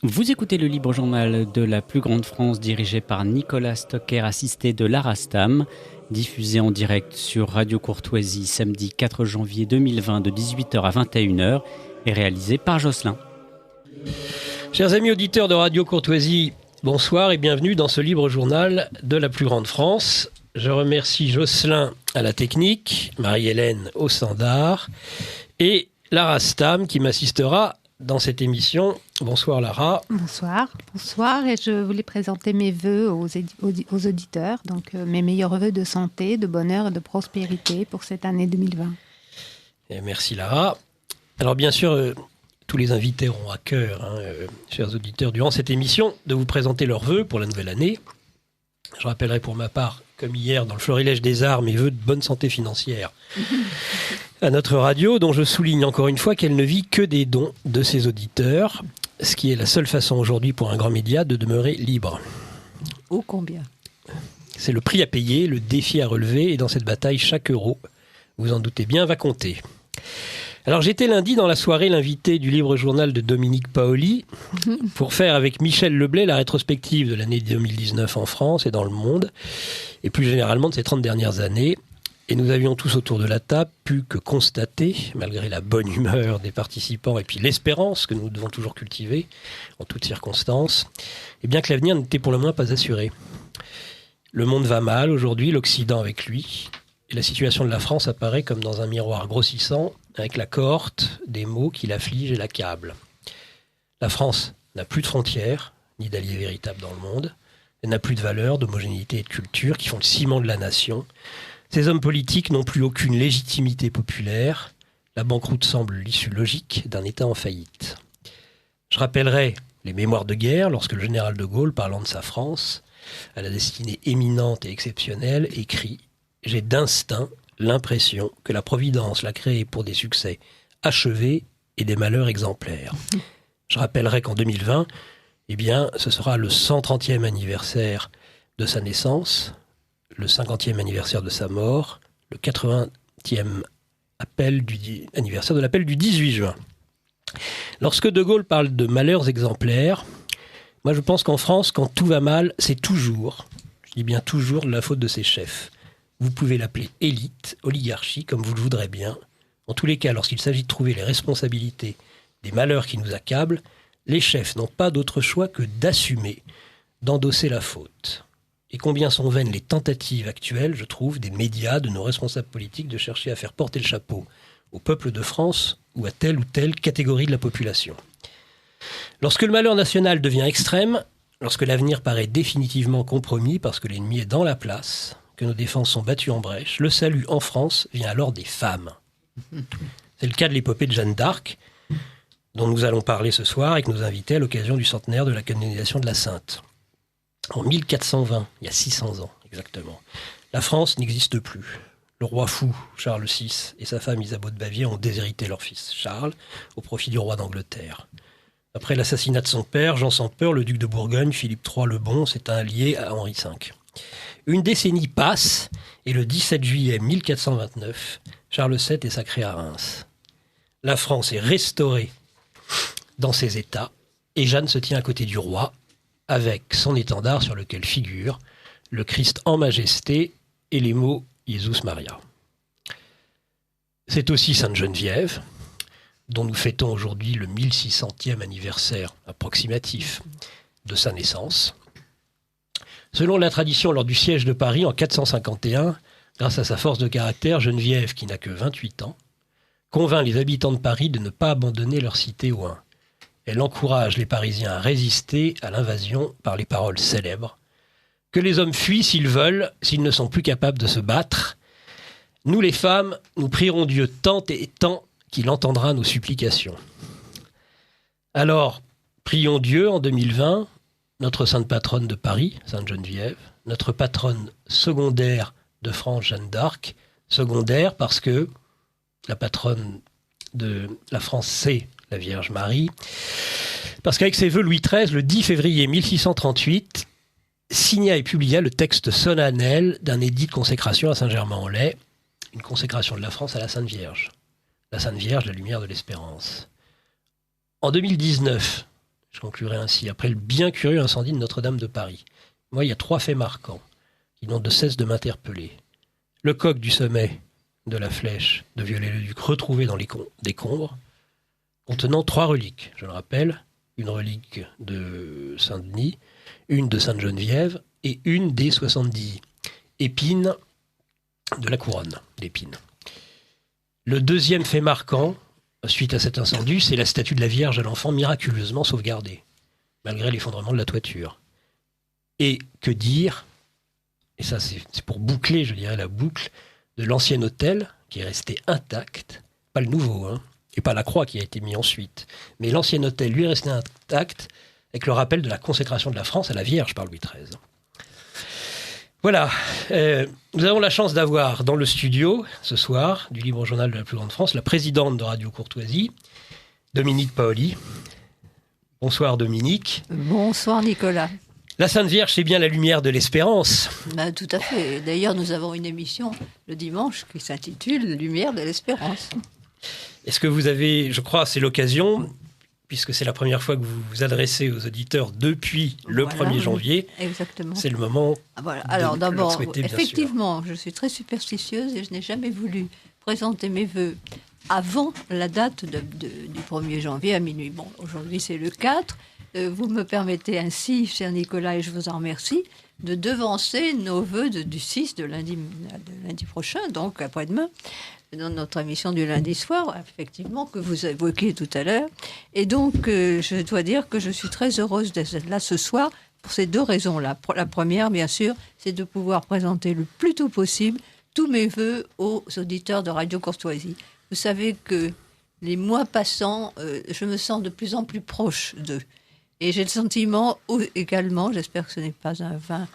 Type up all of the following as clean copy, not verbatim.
Vous écoutez le Libre Journal de la plus grande France dirigé par Nicolas Stocker, assisté de Lara Stam, diffusé en direct sur Radio Courtoisie samedi 4 janvier 2020 de 18h à 21h et réalisé par Jocelyn. Chers amis auditeurs de Radio Courtoisie, bonsoir et bienvenue dans ce Libre Journal de la plus grande France. Je remercie Jocelyn à la technique, Marie-Hélène au standard et Lara Stam qui m'assistera dans cette émission. Bonsoir Lara. Bonsoir et je voulais présenter mes vœux aux auditeurs, donc mes meilleurs vœux de santé, de bonheur et de prospérité pour cette année 2020. Et merci Lara. Alors bien sûr, tous les invités auront à cœur, chers auditeurs, durant cette émission, de vous présenter leurs vœux pour la nouvelle année. Je rappellerai pour ma part, comme hier dans le Florilège des Arts, mes vœux de bonne santé financière à notre radio, dont je souligne encore une fois qu'elle ne vit que des dons de ses auditeurs, ce qui est la seule façon aujourd'hui pour un grand média de demeurer libre. Ô combien ? C'est le prix à payer, le défi à relever, et dans cette bataille, chaque euro, vous en doutez bien, va compter. Alors j'étais lundi dans la soirée l'invité du Libre Journal de Dominique Paoli pour faire avec Michel Leblay la rétrospective de l'année 2019 en France et dans le monde, et plus généralement de ces 30 dernières années. Et nous avions tous autour de la table pu que constater, malgré la bonne humeur des participants et puis l'espérance que nous devons toujours cultiver en toutes circonstances, et bien que l'avenir n'était pour le moins pas assuré. Le monde va mal aujourd'hui, l'Occident avec lui, et la situation de la France apparaît comme dans un miroir grossissant avec la cohorte des maux qui l'affligent et l'accablent. La France n'a plus de frontières, ni d'alliés véritables dans le monde. Elle n'a plus de valeurs, d'homogénéité et de culture qui font le ciment de la nation. Ces hommes politiques n'ont plus aucune légitimité populaire. La banqueroute semble l'issue logique d'un État en faillite. Je rappellerai les mémoires de guerre lorsque le général de Gaulle, parlant de sa France, à la destinée éminente et exceptionnelle, écrit « J'ai d'instinct l'impression que la Providence l'a créé pour des succès achevés et des malheurs exemplaires. » Je rappellerai qu'en 2020, ce sera le 130e anniversaire de sa naissance, le 50e anniversaire de sa mort, le 80e anniversaire de l'appel du 18 juin. Lorsque De Gaulle parle de malheurs exemplaires, moi je pense qu'en France, quand tout va mal, c'est toujours, je dis bien toujours, de la faute de ses chefs. Vous pouvez l'appeler élite, oligarchie, comme vous le voudrez bien. En tous les cas, lorsqu'il s'agit de trouver les responsabilités des malheurs qui nous accablent, les chefs n'ont pas d'autre choix que d'assumer, d'endosser la faute. Et combien sont vaines les tentatives actuelles, je trouve, des médias, de nos responsables politiques, de chercher à faire porter le chapeau au peuple de France ou à telle ou telle catégorie de la population. Lorsque le malheur national devient extrême, lorsque l'avenir paraît définitivement compromis parce que l'ennemi est dans la place, que nos défenses sont battues en brèche, le salut en France vient alors des femmes. C'est le cas de l'épopée de Jeanne d'Arc, dont nous allons parler ce soir avec nos invités à l'occasion du centenaire de la canonisation de la Sainte. En 1420, il y a 600 ans exactement, la France n'existe plus. Le roi fou, Charles VI, et sa femme Isabeau de Bavière ont déshérité leur fils Charles au profit du roi d'Angleterre. Après l'assassinat de son père, Jean sans peur, le duc de Bourgogne, Philippe III le Bon, s'est allié à Henri V. Une décennie passe et le 17 juillet 1429, Charles VII est sacré à Reims. La France est restaurée dans ses états et Jeanne se tient à côté du roi avec son étendard sur lequel figure le Christ en majesté et les mots « Jesus Maria ». C'est aussi Sainte Geneviève, dont nous fêtons aujourd'hui le 1600e anniversaire approximatif de sa naissance. Selon la tradition, lors du siège de Paris en 451, grâce à sa force de caractère, Geneviève, qui n'a que 28 ans, convainc les habitants de Paris de ne pas abandonner leur cité aux Huns. Elle encourage les Parisiens à résister à l'invasion par les paroles célèbres. Que les hommes fuient s'ils veulent, s'ils ne sont plus capables de se battre. Nous les femmes, nous prierons Dieu tant et tant qu'il entendra nos supplications. Alors, prions Dieu en 2020, notre sainte patronne de Paris, Sainte Geneviève, notre patronne secondaire de France, Jeanne d'Arc, secondaire parce que la patronne de la France, c'est la Vierge Marie, parce qu'avec ses vœux, Louis XIII, le 10 février 1638, signa et publia le texte solennel d'un édit de consécration à Saint-Germain-en-Laye, une consécration de la France à la Sainte Vierge. La Sainte Vierge, la lumière de l'espérance. En 2019, Je conclurai ainsi. Après le bien curieux incendie de Notre-Dame de Paris, moi, il y a 3 faits marquants qui n'ont de cesse de m'interpeller. Le coq du sommet de la flèche de Viollet-le-Duc retrouvé dans les décombres, contenant 3 reliques, je le rappelle, une relique de Saint-Denis, une de Sainte-Geneviève et une des 70 épines de la couronne d'épines. Le deuxième fait marquant, suite à cet incendie, c'est la statue de la Vierge à l'enfant miraculeusement sauvegardée, malgré l'effondrement de la toiture. Et que dire, et ça c'est pour boucler, je dirais, la boucle, de l'ancien autel qui est resté intact, pas le nouveau, et pas la croix qui a été mise ensuite, mais l'ancien autel, lui, est resté intact, avec le rappel de la consécration de la France à la Vierge par Louis XIII. Voilà, nous avons la chance d'avoir dans le studio, ce soir, du Libre Journal de la plus grande France, la présidente de Radio Courtoisie, Dominique Paoli. Bonsoir Dominique. Bonsoir Nicolas. La Sainte Vierge, c'est bien la lumière de l'espérance. Tout à fait. D'ailleurs, nous avons une émission le dimanche qui s'intitule « Lumière de l'espérance ». Est-ce que vous avez, je crois, c'est l'occasion, puisque c'est la première fois que vous vous adressez aux auditeurs depuis le 1er janvier. Exactement. C'est le moment Alors d'abord, souhaiter, effectivement, je suis très superstitieuse et je n'ai jamais voulu présenter mes vœux avant la date du 1er janvier à minuit. Bon, aujourd'hui c'est le 4. Vous me permettez ainsi, cher Nicolas, et je vous en remercie, de devancer nos vœux du 6 de lundi prochain, donc après-demain, dans notre émission du lundi soir, effectivement, que vous évoquiez tout à l'heure. Et donc, je dois dire que je suis très heureuse d'être là ce soir pour ces 2 raisons-là. La première, bien sûr, c'est de pouvoir présenter le plus tôt possible tous mes vœux aux auditeurs de Radio Courtoisie. Vous savez que les mois passant, je me sens de plus en plus proche d'eux. Et j'ai le sentiment également, j'espère que ce n'est pas un vain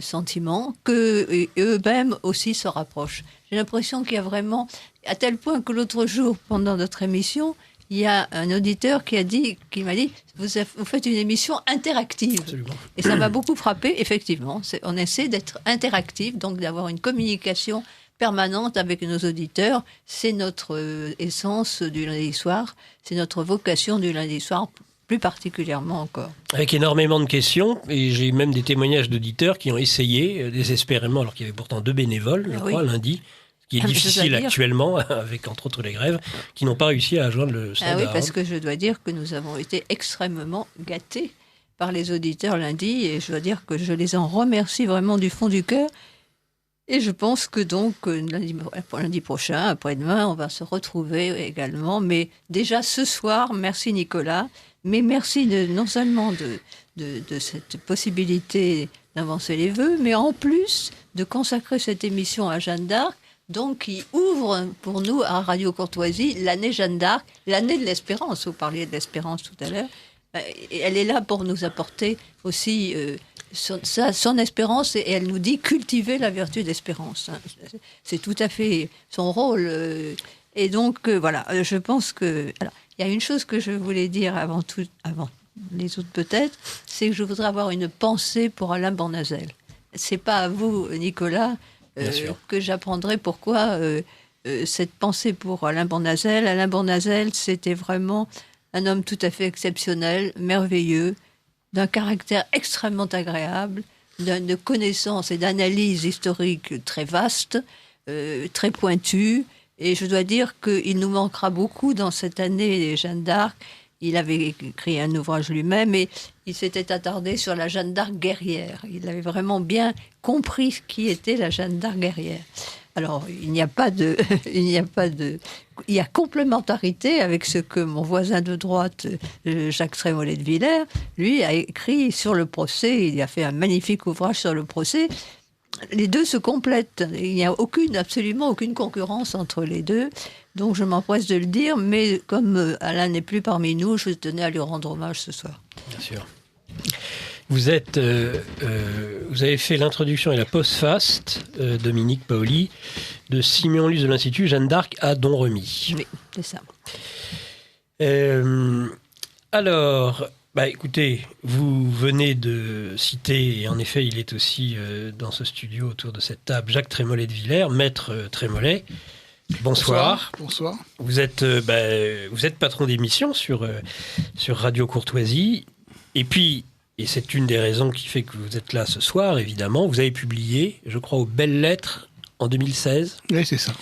sentiment, qu'eux-mêmes aussi se rapprochent. J'ai l'impression qu'il y a vraiment, à tel point que l'autre jour, pendant notre émission, il y a un auditeur qui m'a dit vous faites une émission interactive. Absolument. Et ça m'a beaucoup frappé, effectivement. On essaie d'être interactif, donc d'avoir une communication permanente avec nos auditeurs. C'est notre essence du lundi soir, c'est notre vocation du lundi soir, plus particulièrement encore. Avec énormément de questions, et j'ai même des témoignages d'auditeurs qui ont essayé désespérément, alors qu'il y avait pourtant 2 bénévoles, je crois, lundi, ce qui est difficile actuellement, avec entre autres les grèves, qui n'ont pas réussi à joindre le standard. Ah oui, parce que je dois dire que nous avons été extrêmement gâtés par les auditeurs lundi, et je dois dire que je les en remercie vraiment du fond du cœur. Et je pense que donc, lundi prochain, après-demain, on va se retrouver également. Mais déjà ce soir, merci Nicolas, mais merci non seulement de cette possibilité d'avancer les vœux, mais en plus de consacrer cette émission à Jeanne d'Arc, donc qui ouvre pour nous à Radio Courtoisie l'année Jeanne d'Arc, l'année de l'espérance. Vous parliez de l'espérance tout à l'heure. Elle est là pour nous apporter aussi son espérance, et elle nous dit cultiver la vertu d'espérance. C'est tout à fait son rôle. Et donc, voilà, je pense que... Alors, il y a une chose que je voulais dire avant les autres peut-être, c'est que je voudrais avoir une pensée pour Alain Bournazel. C'est pas à vous, Nicolas, que j'apprendrai pourquoi cette pensée pour Alain Bournazel. Alain Bournazel, c'était vraiment un homme tout à fait exceptionnel, merveilleux, d'un caractère extrêmement agréable, de connaissances et d'analyse historique très vaste, très pointue. Et je dois dire qu'il nous manquera beaucoup dans cette année Jeanne d'Arc. Il avait écrit un ouvrage lui-même et il s'était attardé sur la Jeanne d'Arc guerrière. Il avait vraiment bien compris ce qui était la Jeanne d'Arc guerrière. Alors, il y a complémentarité avec ce que mon voisin de droite, Jacques Trémollet de Villers, lui a écrit sur le procès. Il a fait un magnifique ouvrage sur le procès. Les deux se complètent. Il n'y a absolument aucune concurrence entre les deux. Donc, je m'empresse de le dire, mais comme Alain n'est plus parmi nous, je tenais à lui rendre hommage ce soir. Bien sûr. Vous avez fait l'introduction et la postface, Dominique Paoli, de Siméon Luce de l'Institut Jeanne d'Arc à Domremy. Oui, c'est ça. Alors, écoutez, vous venez de citer, et en effet, il est aussi dans ce studio autour de cette table, Jacques Trémollet de Villers, maître Trémollet, Bonsoir. Bonsoir. Vous êtes patron d'émission sur Radio Courtoisie. Et puis, et c'est une des raisons qui fait que vous êtes là ce soir, évidemment, vous avez publié, je crois, aux Belles Lettres en 2016. Oui, c'est ça.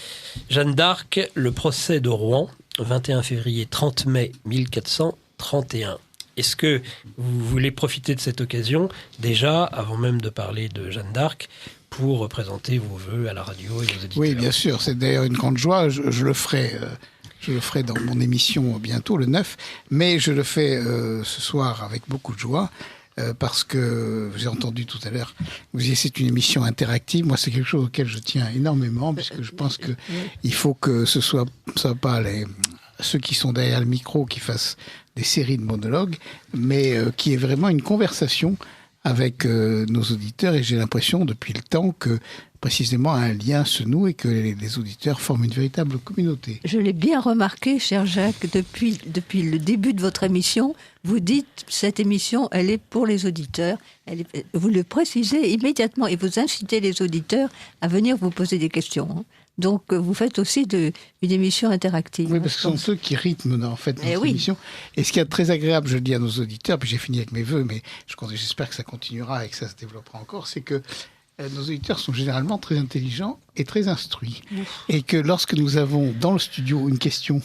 Jeanne d'Arc, le procès de Rouen, 21 février, 30 mai 1431. Est-ce que vous voulez profiter de cette occasion, déjà, avant même de parler de Jeanne d'Arc, pour présenter vos vœux à la radio et vos auditeurs? Oui, bien sûr. C'est d'ailleurs une grande joie. Je le ferai dans mon émission bientôt, le 9. Mais je le fais ce soir avec beaucoup de joie. Parce que j'ai entendu tout à l'heure, vous disiez c'est une émission interactive. Moi, c'est quelque chose auquel je tiens énormément, puisque je pense que il faut que ce soit pas ceux qui sont derrière le micro qui fassent des séries de monologues, mais qui est vraiment une conversation avec nos auditeurs. Et j'ai l'impression depuis le temps que précisément un lien se noue et que les auditeurs forment une véritable communauté. Je l'ai bien remarqué, cher Jacques, depuis le début de votre émission, vous dites cette émission, elle est pour les auditeurs. Vous le précisez immédiatement et vous incitez les auditeurs à venir vous poser des questions. Hein. Donc, vous faites aussi une émission interactive. Oui, parce que ce sont ceux qui rythment en fait notre émission. Et ce qui est très agréable, je le dis à nos auditeurs, puis j'ai fini avec mes vœux, mais j'espère que ça continuera et que ça se développera encore, c'est que nos auditeurs sont généralement très intelligents et très instruits. Et que lorsque nous avons dans le studio une question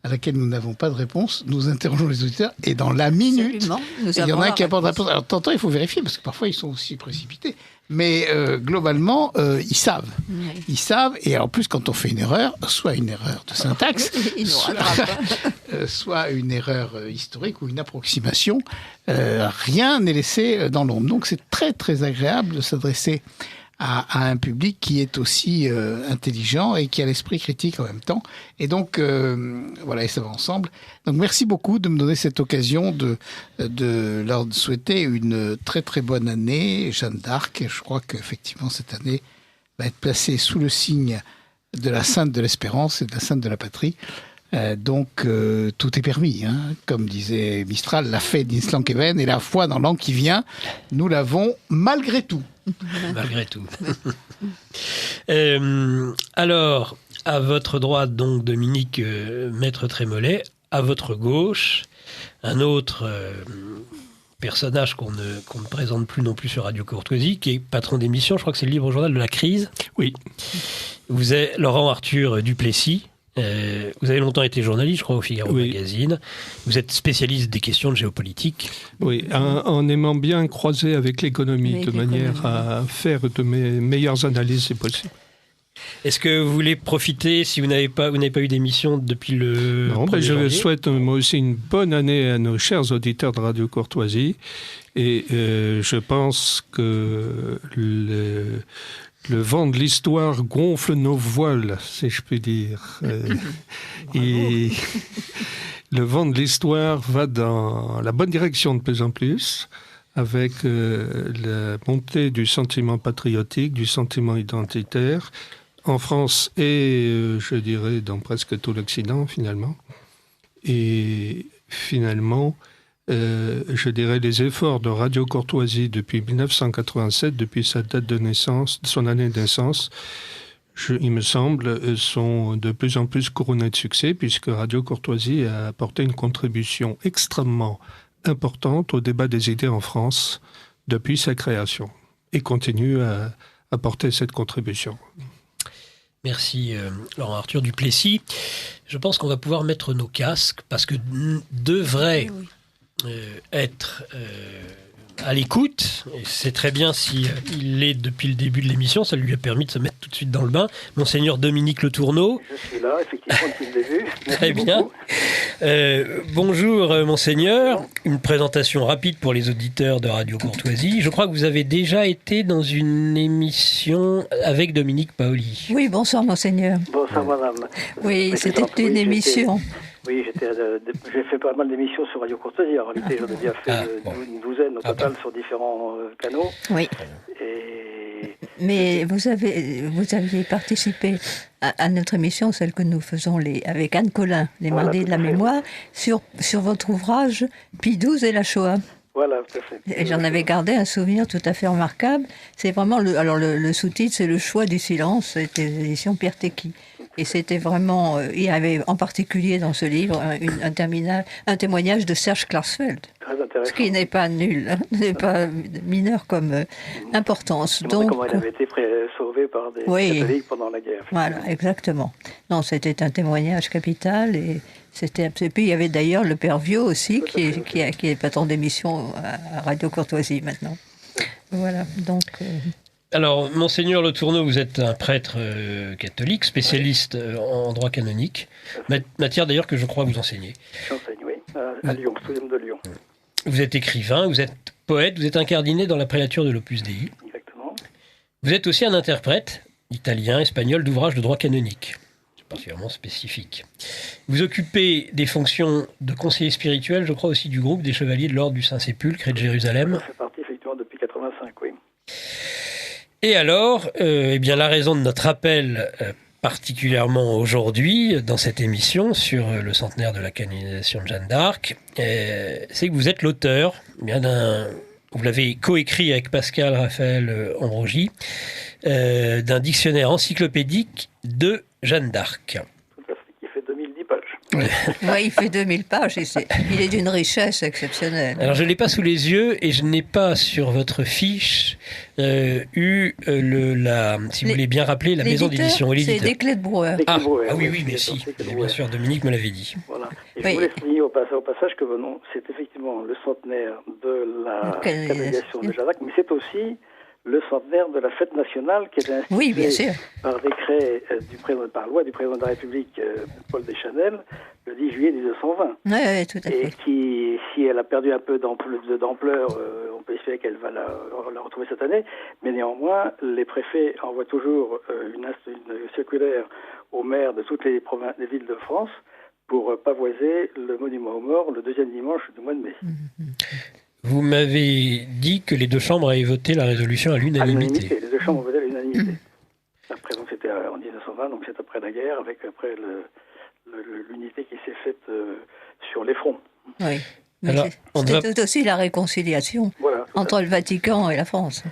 à laquelle nous n'avons pas de réponse, nous interrogeons les auditeurs et dans la minute, il y en a qui apportent la réponse. Alors, de temps en temps, il faut vérifier parce que parfois ils sont aussi précipités. Mais globalement, ils savent. Oui. Ils savent. Et en plus, quand on fait une erreur, soit une erreur de syntaxe, soit une erreur historique ou une approximation, rien n'est laissé dans l'ombre. Donc c'est très très agréable de s'adresser à un public qui est aussi intelligent et qui a l'esprit critique en même temps. Et donc, voilà, et ça va ensemble. Donc, merci beaucoup de me donner cette occasion de leur souhaiter une très, très bonne année, Jeanne d'Arc. Je crois qu'effectivement, cette année va être placée sous le signe de la Sainte de l'Espérance et de la Sainte de la Patrie. Donc, tout est permis. Hein. Comme disait Mistral, la fée d'Inslankeven et la foi dans l'an qui vient, nous l'avons malgré tout. Malgré tout. Alors, à votre droite, donc, Dominique Maître Trémollet. À votre gauche, un autre personnage qu'on ne présente plus non plus sur Radio Courtoisie, qui est patron d'émission, je crois que c'est le livre journal de la crise. Oui. Vous êtes Laurent Arthur Duplessis. Vous avez longtemps été journaliste, je crois, au Figaro Magazine. Vous êtes spécialiste des questions de géopolitique. Oui, en aimant bien croiser avec l'économie, de manière à faire de mes meilleures analyses, c'est possible. Est-ce que vous voulez profiter, si vous n'avez pas eu d'émission depuis le Non, je souhaite moi aussi une bonne année à nos chers auditeurs de Radio Courtoisie. Et je pense que le vent de l'histoire gonfle nos voiles, si je puis dire. Et le vent de l'histoire va dans la bonne direction de plus en plus, avec la montée du sentiment patriotique, du sentiment identitaire, en France et, je dirais, dans presque tout l'Occident, finalement. Et finalement, je dirais, les efforts de Radio Courtoisie depuis 1987, depuis sa date de naissance, son année de naissance, il me semble, sont de plus en plus couronnés de succès, puisque Radio Courtoisie a apporté une contribution extrêmement importante au débat des idées en France depuis sa création, et continue à apporter cette contribution. Merci Laurent Arthur Duplessis. Je pense qu'on va pouvoir mettre nos casques, parce que devrait être à l'écoute. Et c'est très bien s'il l'est depuis le début de l'émission, ça lui a permis de se mettre tout de suite dans le bain. Monseigneur Dominique Le Tourneau. Je suis là, effectivement, depuis le début. Très bien. Bonjour Monseigneur. Une présentation rapide pour les auditeurs de Radio Courtoisie. Je crois que vous avez déjà été dans une émission avec Dominique Paoli. Oui, bonsoir Monseigneur. Bonsoir madame. Oui, c'était une émission. Oui, j'ai fait pas mal d'émissions sur Radio Courtoisie. En réalité, j'en ai bien fait une douzaine au total sur différents canaux. Oui. Mais vous aviez participé à notre émission, celle que nous faisons avec Anne Collin, les Mardis de la mémoire, sur votre ouvrage Pie XII et la Shoah. Voilà, tout à fait. Et j'en avais gardé un souvenir tout à fait remarquable. C'est vraiment le sous-titre, c'est Le choix du silence, c'était l'édition Pierre Tecky. Et c'était vraiment, il y avait en particulier dans ce livre un témoignage de Serge Klarsfeld. Très intéressant. Ce qui n'est pas nul, n'est pas mineur comme importance. Donc, comment il avait été sauvé par des catholiques pendant la guerre. Voilà, exactement. Non, c'était un témoignage capital et puis il y avait d'ailleurs le père Viau aussi qui est patron d'émission à Radio Courtoisie maintenant. Voilà, donc. Alors, Monseigneur Le Tourneau, vous êtes un prêtre catholique, spécialiste en droit canonique, matière d'ailleurs que je crois vous enseignez. J'enseigne, oui, à Lyon, studium de Lyon. Vous êtes écrivain, vous êtes poète, vous êtes incardiné dans la prélature de l'Opus Dei. Exactement. Vous êtes aussi un interprète italien, espagnol d'ouvrages de droit canonique. C'est particulièrement spécifique. Vous occupez des fonctions de conseiller spirituel, je crois aussi du groupe des Chevaliers de l'Ordre du Saint-Sépulcre et de Jérusalem. Ça fait partie effectivement depuis 85, oui. Et alors, eh bien, la raison de notre appel, particulièrement aujourd'hui, dans cette émission sur le centenaire de la canonisation de Jeanne d'Arc, c'est que vous êtes l'auteur, vous l'avez coécrit avec Pascal Raphaël Ambrogi, d'un dictionnaire encyclopédique de Jeanne d'Arc. Tout à fait, qui fait 2010 pages. Oui, il fait 2000 pages et il est d'une richesse exceptionnelle. Alors, je ne l'ai pas sous les yeux et je n'ai pas sur votre fiche si vous voulez bien rappeler, la maison d'édition. C'est des Clés de Brouwer. Oui, mais si. Bien sûr, Dominique me l'avait dit. Voilà. Et je voulais souligner au passage que c'est effectivement le centenaire de la canonisation de Jeanne d'Arc, mais c'est aussi le centenaire de la fête nationale qui est instituée par décret par loi du président de la République Paul Deschanel le 10 juillet 1920. Oui, tout à fait. Et qui, si elle a perdu un peu d'ampleur, on peut espérer qu'elle va la retrouver cette année, mais néanmoins, les préfets envoient toujours une circulaire aux maires de toutes les villes de France pour pavoiser le monument aux morts le deuxième dimanche du mois de mai. Vous m'avez dit que les deux chambres avaient voté la résolution à l'unanimité. Les deux chambres ont voté à l'unanimité. Après, donc c'était en 1920, donc c'est après la guerre, avec après l'unité qui s'est faite sur les fronts. Oui. C'était aussi la réconciliation entre le Vatican et la France.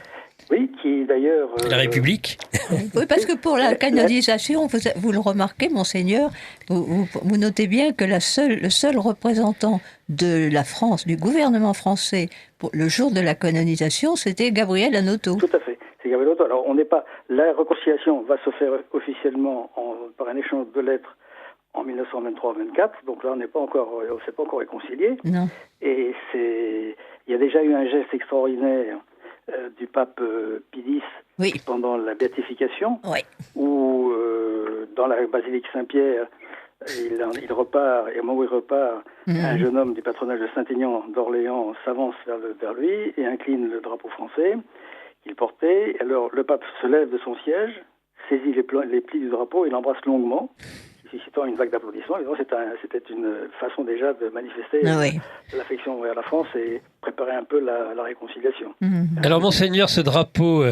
Oui, qui d'ailleurs... La République. Oui, parce que pour la canonisation, vous le remarquez, Monseigneur, vous notez bien que le seul représentant de la France, du gouvernement français, pour le jour de la canonisation, c'était Gabriel Hanotaux. Tout à fait, c'est Gabriel Hanotaux. Alors, la réconciliation va se faire officiellement par un échange de lettres en 1923-24, donc là on s'est pas encore réconcilié. Non. Et il y a déjà eu un geste extraordinaire du pape Pie X pendant la béatification, où dans la basilique Saint-Pierre, il repart, et au moment où il repart, un jeune homme du patronage de Saint-Aignan d'Orléans s'avance vers lui et incline le drapeau français qu'il portait. Alors le pape se lève de son siège, saisit les plis du drapeau et l'embrasse longuement, suscitant une vague d'applaudissements. C'était une façon déjà de manifester l'affection envers la France et préparer un peu la réconciliation. Alors, Monseigneur, ce drapeau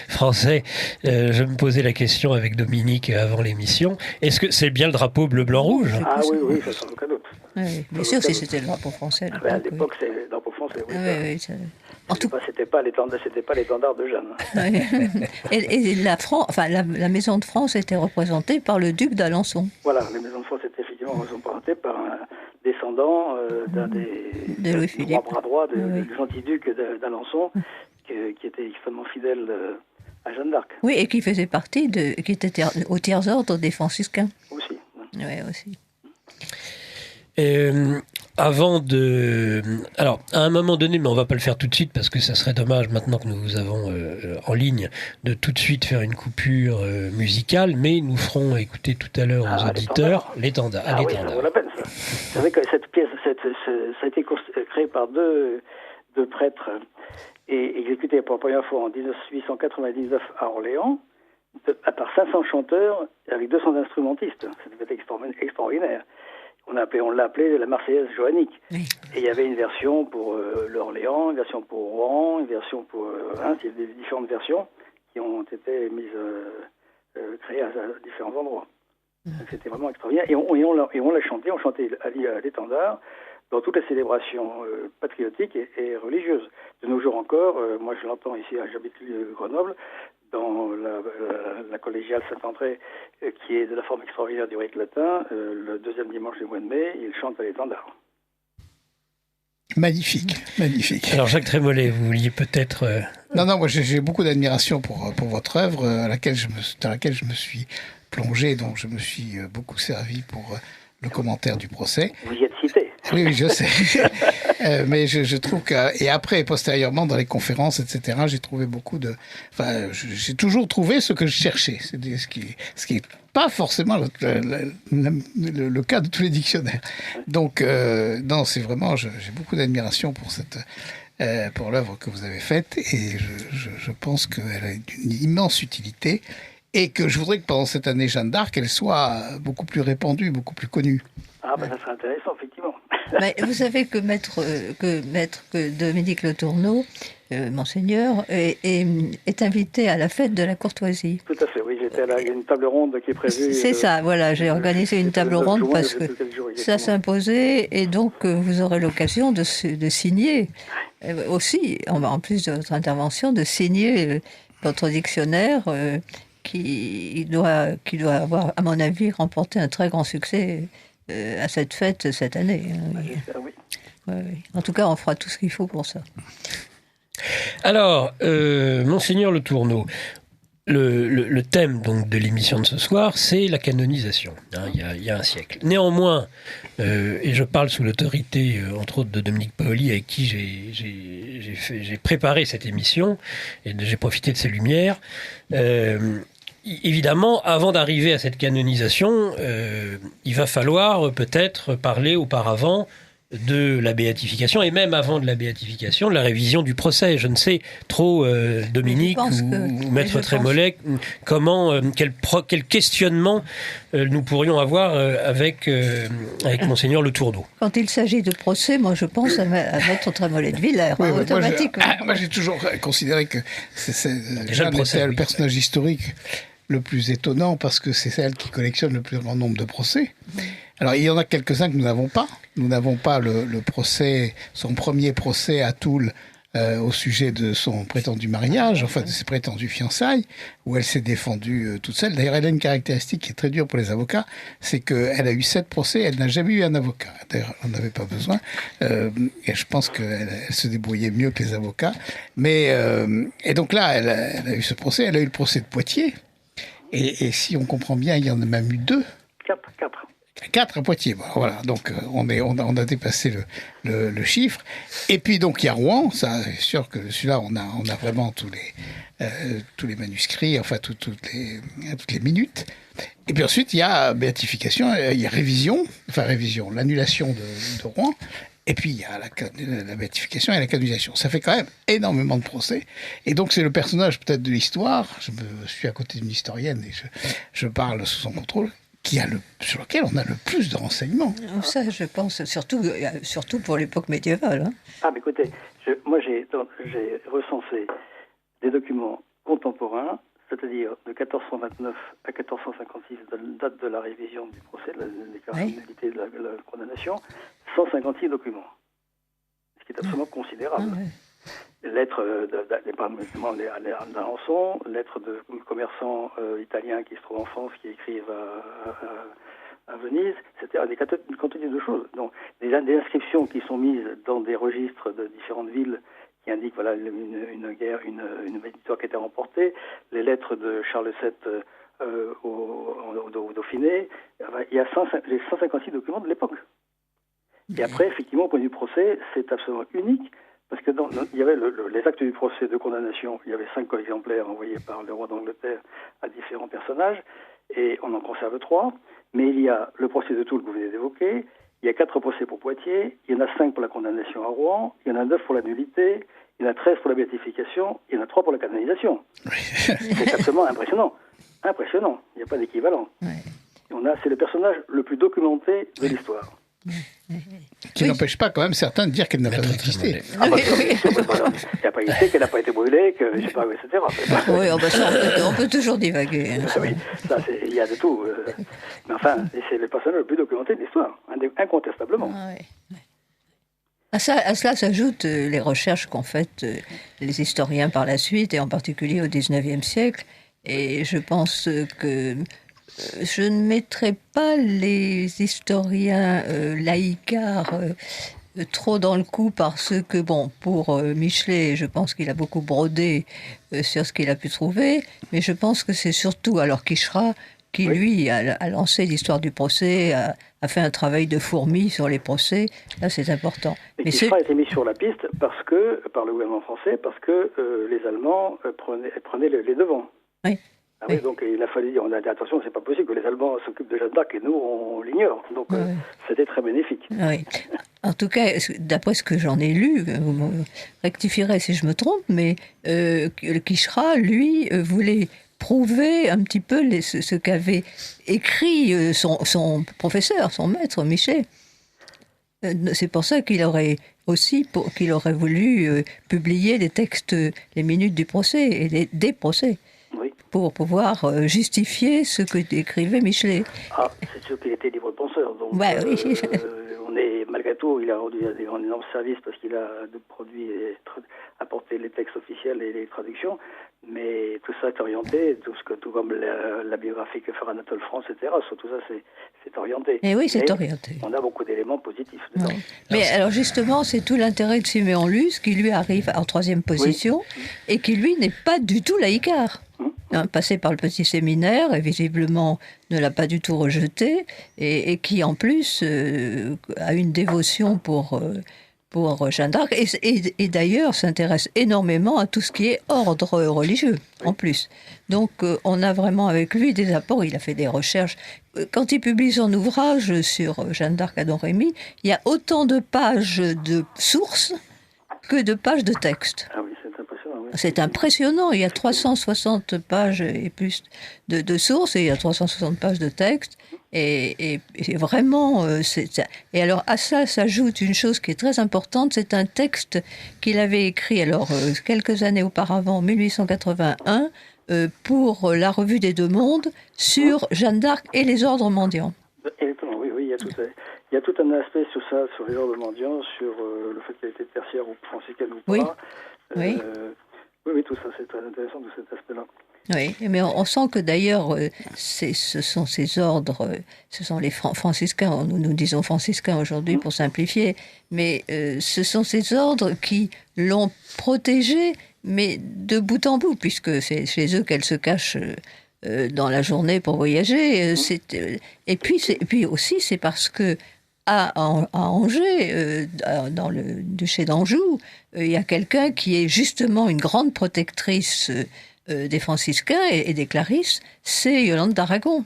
français, je me posais la question avec Dominique avant l'émission, est-ce que c'est bien le drapeau bleu-blanc-rouge ? Ah oui, ça sans aucun doute. Oui, bien sûr, c'était le drapeau français. À l'époque, c'est le drapeau français. C'était pas l'étendard de Jeanne. Et la Maison de France était représentée par le duc d'Alençon. Voilà, la Maison de France était effectivement représentée par un descendant d'un des bras droits du gentil-duc d'Alençon, qui était extrêmement fidèle à Jeanne d'Arc. Oui, et qui faisait partie qui était au tiers-ordre des franciscains. Aussi. Oui, aussi. Alors, à un moment donné, mais on va pas le faire tout de suite parce que ça serait dommage maintenant que nous vous avons en ligne de tout de suite faire une coupure musicale, mais nous ferons écouter tout à l'heure aux auditeurs l'étendard. Oui, ça vaut la peine, ça. Vous savez que cette pièce, ça a été créé par deux prêtres et exécuté pour la première fois en 1899 à Orléans, par 500 chanteurs avec 200 instrumentistes. C'était extraordinaire. On l'a appelé la Marseillaise johannique. Oui. Et il y avait une version pour l'Orléans, une version pour Rouen, une version pour Reims. Il y avait différentes versions qui ont été créées à différents endroits. Donc, c'était vraiment extraordinaire. Et on l'a chanté, on chantait à l'étendard dans toutes les célébrations patriotiques et religieuses. De nos jours encore, moi je l'entends ici, j'habite Grenoble, dans la collégiale Saint-André, qui est de la forme extraordinaire du rite latin, le deuxième dimanche du mois de mai, il chante à l'étendard. Magnifique, magnifique. Alors Jacques Trémollet, vous vouliez peut-être... Non, moi j'ai beaucoup d'admiration pour votre œuvre, dans laquelle je me suis plongé, dont je me suis beaucoup servi pour le commentaire du procès. Vous y êtes cité. Oui, je sais. Mais je trouve que... Et après, postérieurement, dans les conférences, etc., j'ai trouvé beaucoup de... Enfin, j'ai toujours trouvé ce que je cherchais. C'est ce qui est pas forcément le cas de tous les dictionnaires. Donc, non, c'est vraiment... J'ai beaucoup d'admiration pour l'œuvre que vous avez faite. Et je pense qu'elle a une immense utilité. Et que je voudrais que pendant cette année Jeanne d'Arc, elle soit beaucoup plus répandue, beaucoup plus connue. Ah, ben ça serait intéressant, effectivement. Mais vous savez que maître Dominique Le Tourneau, monseigneur, est invité à la fête de la courtoisie. Tout à fait, oui. J'étais il y a une table ronde qui est prévue. C'est ça, voilà. J'ai organisé une table ronde parce que ça s'imposait et donc vous aurez l'occasion de signer aussi, en plus de votre intervention, de signer votre dictionnaire qui doit avoir, à mon avis, remporté un très grand succès à cette fête cette année. Oui. Oui. En tout cas, on fera tout ce qu'il faut pour ça. Alors, Monseigneur Le Tourneau, le thème donc de l'émission de ce soir, c'est la canonisation, il y a un siècle. Néanmoins, et je parle sous l'autorité, entre autres, de Dominique Paoli, avec qui j'ai préparé cette émission, et j'ai profité de ses lumières. Évidemment, avant d'arriver à cette canonisation, il va falloir peut-être parler auparavant de la béatification, et même avant de la béatification, de la révision du procès. Je ne sais trop, Dominique ou Maître Trémollet, quel questionnement nous pourrions avoir avec Monseigneur Le Tourneau. Quand il s'agit de procès, moi je pense à Maître Trémollet de Villers, oui, automatiquement. Moi j'ai toujours considéré que Jeanne était le personnage historique le plus étonnant parce que c'est celle qui collectionne le plus grand nombre de procès. Alors, il y en a quelques-uns que nous n'avons pas. Nous n'avons pas le procès, son premier procès à Toul au sujet de son prétendu mariage, enfin de ses prétendues fiançailles, où elle s'est défendue toute seule. D'ailleurs, elle a une caractéristique qui est très dure pour les avocats, c'est qu'elle a eu 7 procès, elle n'a jamais eu un avocat. D'ailleurs, elle n'en avait pas besoin. Et je pense qu'elle se débrouillait mieux que les avocats. Et donc là, elle a eu ce procès, elle a eu le procès de Poitiers. Et si on comprend bien, il y en a même eu 2. 4 à Poitiers, voilà. Donc on a dépassé le chiffre. Et puis donc il y a Rouen, ça c'est sûr que celui-là on a vraiment tous les manuscrits, enfin toutes les minutes. Et puis ensuite il y a béatification, il y a révision, l'annulation de Rouen. Et puis il y a la béatification et la canonisation. Ça fait quand même énormément de procès. Et donc c'est le personnage peut-être de l'histoire. Je suis à côté d'une historienne et je parle sous son contrôle. Sur lequel on a le plus de renseignements. Ça, je pense, surtout pour l'époque médiévale. Hein. Ah, mais écoutez, moi j'ai recensé des documents contemporains, c'est-à-dire de 1429 à 1456, date de la révision du procès, de la déclarabilité de la condamnation, 156 documents. Ce qui est absolument considérable. Ah, ouais. Lettres d'Alençon, lettres de commerçants italiens qui se trouvent en France, qui écrivent à Venise, c'était une quantité de choses. Donc, des inscriptions qui sont mises dans des registres de différentes villes qui indiquent une guerre, une victoire qui a été remportée, les lettres de Charles VII au Dauphiné, il y a les 156 documents de l'époque. Et après, effectivement, au point de vue procès, c'est absolument unique. Parce que il y avait les actes du procès de condamnation, il y avait 5 exemplaires envoyés par le roi d'Angleterre à différents personnages, et on en conserve 3. Mais il y a le procès de Toul que vous venez d'évoquer, il y a 4 procès pour Poitiers, il y en a 5 pour la condamnation à Rouen, il y en a 9 pour la nullité, il y en a 13 pour la béatification, il y en a 3 pour la canonisation. C'est absolument impressionnant. Impressionnant, il n'y a pas d'équivalent. Ouais. C'est le personnage le plus documenté de l'histoire. Qui n'empêche pas quand même certains de dire qu'elle n'a pas existé. Ah bah, il n'a pas existé, qu'elle n'a pas été brûlée, que je sais pas, etc. Oui, on peut toujours divaguer. Hein. Oui, il y a de tout. Mais enfin, c'est le personnage le plus documenté de l'histoire, incontestablement. Ah, oui. À cela s'ajoutent les recherches qu'ont faites les historiens par la suite, et en particulier au XIXe siècle. Et je pense que je ne mettrai pas les historiens laïcards trop dans le coup, parce que, bon, pour Michelet, je pense qu'il a beaucoup brodé sur ce qu'il a pu trouver, mais je pense que c'est surtout alors Quicherat qui, lui, a lancé l'histoire du procès, a fait un travail de fourmi sur les procès. Là, c'est important. Mais Quicherat a été mis sur la piste par le gouvernement français, parce que les Allemands prenaient les devants. Oui. Ah oui, donc il a fallu dire, on a dit attention, c'est pas possible que les Allemands s'occupent de Jeanne d'Arc et nous on l'ignore. Donc c'était très bénéfique. Oui. En tout cas, d'après ce que j'en ai lu, vous me rectifierez si je me trompe, mais Quicherat, lui, voulait prouver un petit peu ce qu'avait écrit son professeur, son maître, Michelet. C'est pour ça qu'il aurait voulu publier les textes, les minutes du procès et des procès. Pour pouvoir justifier ce que décrivait Michelet. Ah, c'est sûr qu'il était libre penseur. Donc, oui. on est, malgré tout, il a rendu un énorme service parce qu'il a produit et apporté les textes officiels et les traductions. Mais tout ça est orienté, tout comme la biographie que fera Anatole France, etc. Tout ça, c'est orienté. Et oui, c'est orienté. On a beaucoup d'éléments positifs dedans. Oui. Mais alors justement, c'est tout l'intérêt de Siméon Luce, qui lui arrive en 3e position, et qui lui n'est pas du tout laïcard. Passé par le petit séminaire, et visiblement ne l'a pas du tout rejeté, et qui en plus a une dévotion pour Jeanne d'Arc, et d'ailleurs s'intéresse énormément à tout ce qui est ordre religieux, en plus. Donc on a vraiment avec lui des apports, il a fait des recherches. Quand il publie son ouvrage sur Jeanne d'Arc à Don Rémy, il y a autant de pages de sources que de pages de texte. Ah oui, c'est impressionnant. Oui. C'est impressionnant, il y a 360 pages et plus de sources, et il y a 360 pages de texte. Et vraiment, et alors à ça s'ajoute une chose qui est très importante, c'est un texte qu'il avait écrit quelques années auparavant, en 1881, pour la Revue des Deux Mondes, sur Jeanne d'Arc et les ordres mendiants. Exactement, oui, il y a tout un aspect sur ça, sur les ordres mendiants, sur le fait qu'elle était tertiaire ou franciscaine ou pas. Oui, tout ça, c'est très intéressant de cet aspect-là. Oui, mais on sent que d'ailleurs, ce sont ces ordres, ce sont les franciscains, nous disons franciscains aujourd'hui pour simplifier, mais ce sont ces ordres qui l'ont protégée, mais de bout en bout, puisque c'est chez eux qu'elle se cache dans la journée pour voyager. Et puis aussi, c'est parce que à Angers, dans le duché d'Anjou, il y a quelqu'un qui est justement une grande protectrice des franciscains et des clarisses, c'est Yolande d'Aragon.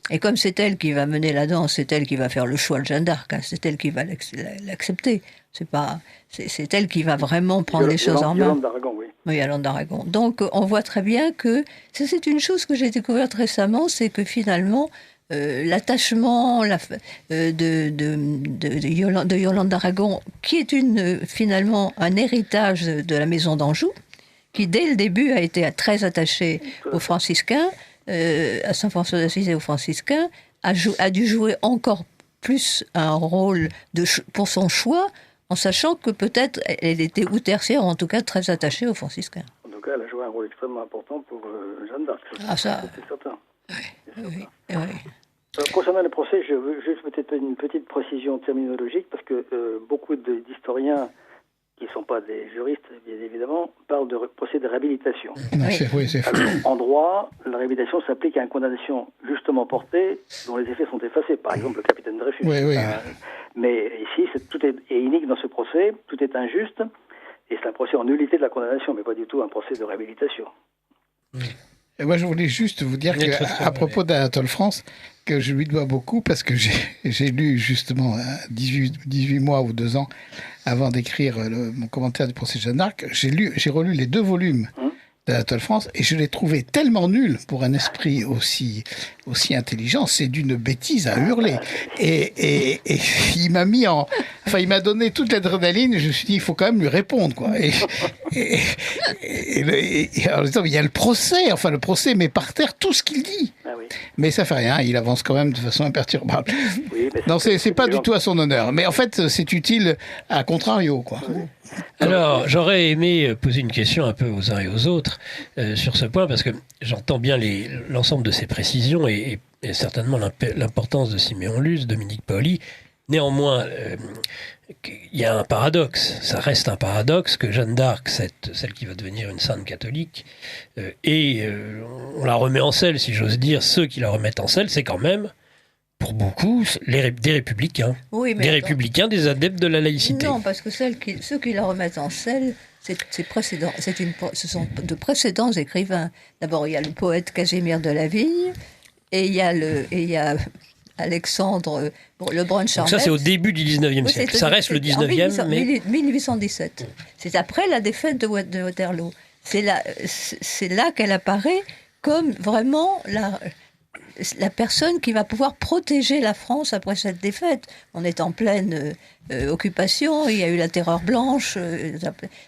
Et comme c'est elle qui va mener la danse, c'est elle qui va faire le choix de Jeanne d'Arc, c'est elle qui va l'accepter. C'est elle qui va vraiment prendre les choses en main. Yolande d'Aragon, oui. Oui, Yolande d'Aragon. Donc on voit très bien que, ça c'est une chose que j'ai découverte récemment, c'est que finalement, l'attachement de Yolande d'Aragon, qui est finalement un héritage de la maison d'Anjou, qui dès le début a été très attaché aux franciscains, à Saint François d'Assise et aux franciscains, a dû jouer encore plus un rôle pour son choix, en sachant que peut-être elle était ou tertiaire, ou en tout cas très attachée aux franciscains. En tout cas, elle a joué un rôle extrêmement important pour Jeanne d'Arc. Ça, c'est certain. Oui. Concernant le procès, je veux juste peut-être une petite précision terminologique, parce que beaucoup d'historiens qui ne sont pas des juristes, bien évidemment, parlent de procès de réhabilitation. Oui, c'est faux. En droit, la réhabilitation s'applique à une condamnation justement portée dont les effets sont effacés. Par exemple, le capitaine Dreyfus. Oui. Mais ici, tout est unique dans ce procès, tout est injuste, et c'est un procès en nullité de la condamnation, mais pas du tout un procès de réhabilitation. Et moi, je voulais juste vous dire qu'à propos d'Anatole France, que je lui dois beaucoup, parce que j'ai lu justement 18 mois ou 2 ans avant d'écrire mon commentaire du procès de Jeanne d'Arc, j'ai relu les 2 volumes d'Anatole France, et je l'ai trouvé tellement nul pour un esprit aussi intelligent. C'est d'une bêtise à hurler. Et il m'a mis Enfin, il m'a donné toute l'adrénaline. Je me suis dit, il faut quand même lui répondre, quoi. Et alors, il y a le procès met par terre tout ce qu'il dit. Ah oui. Mais ça fait rien, il avance quand même de façon imperturbable. Oui, mais Non, c'est pas du tout à son honneur. Mais en fait, c'est utile à contrario, quoi. Alors, j'aurais aimé poser une question un peu aux uns et aux autres sur ce point, parce que j'entends bien l'ensemble de ces précisions et certainement l'importance de Siméon Luz, Dominique Paoli. Néanmoins, il y a un paradoxe. Ça reste un paradoxe que Jeanne d'Arc, celle qui va devenir une sainte catholique, on la remet en selle, si j'ose dire. Ceux qui la remettent en selle, c'est quand même, pour beaucoup, des républicains. Oui, mais des attends. républicains, des adeptes de la laïcité. Non, parce que ceux qui la remettent en selle, ce sont de précédents écrivains. D'abord, il y a le poète Casimir de la Vigne, et il y a Alexandre Lebrun Donc Charmette. ça, c'est au début du 19e Oui, siècle. Ça reste le 19e, mais... 1817. C'est après la défaite de Waterloo. C'est là qu'elle apparaît comme vraiment la personne qui va pouvoir protéger la France après cette défaite. On est en pleine occupation, il y a eu la terreur blanche,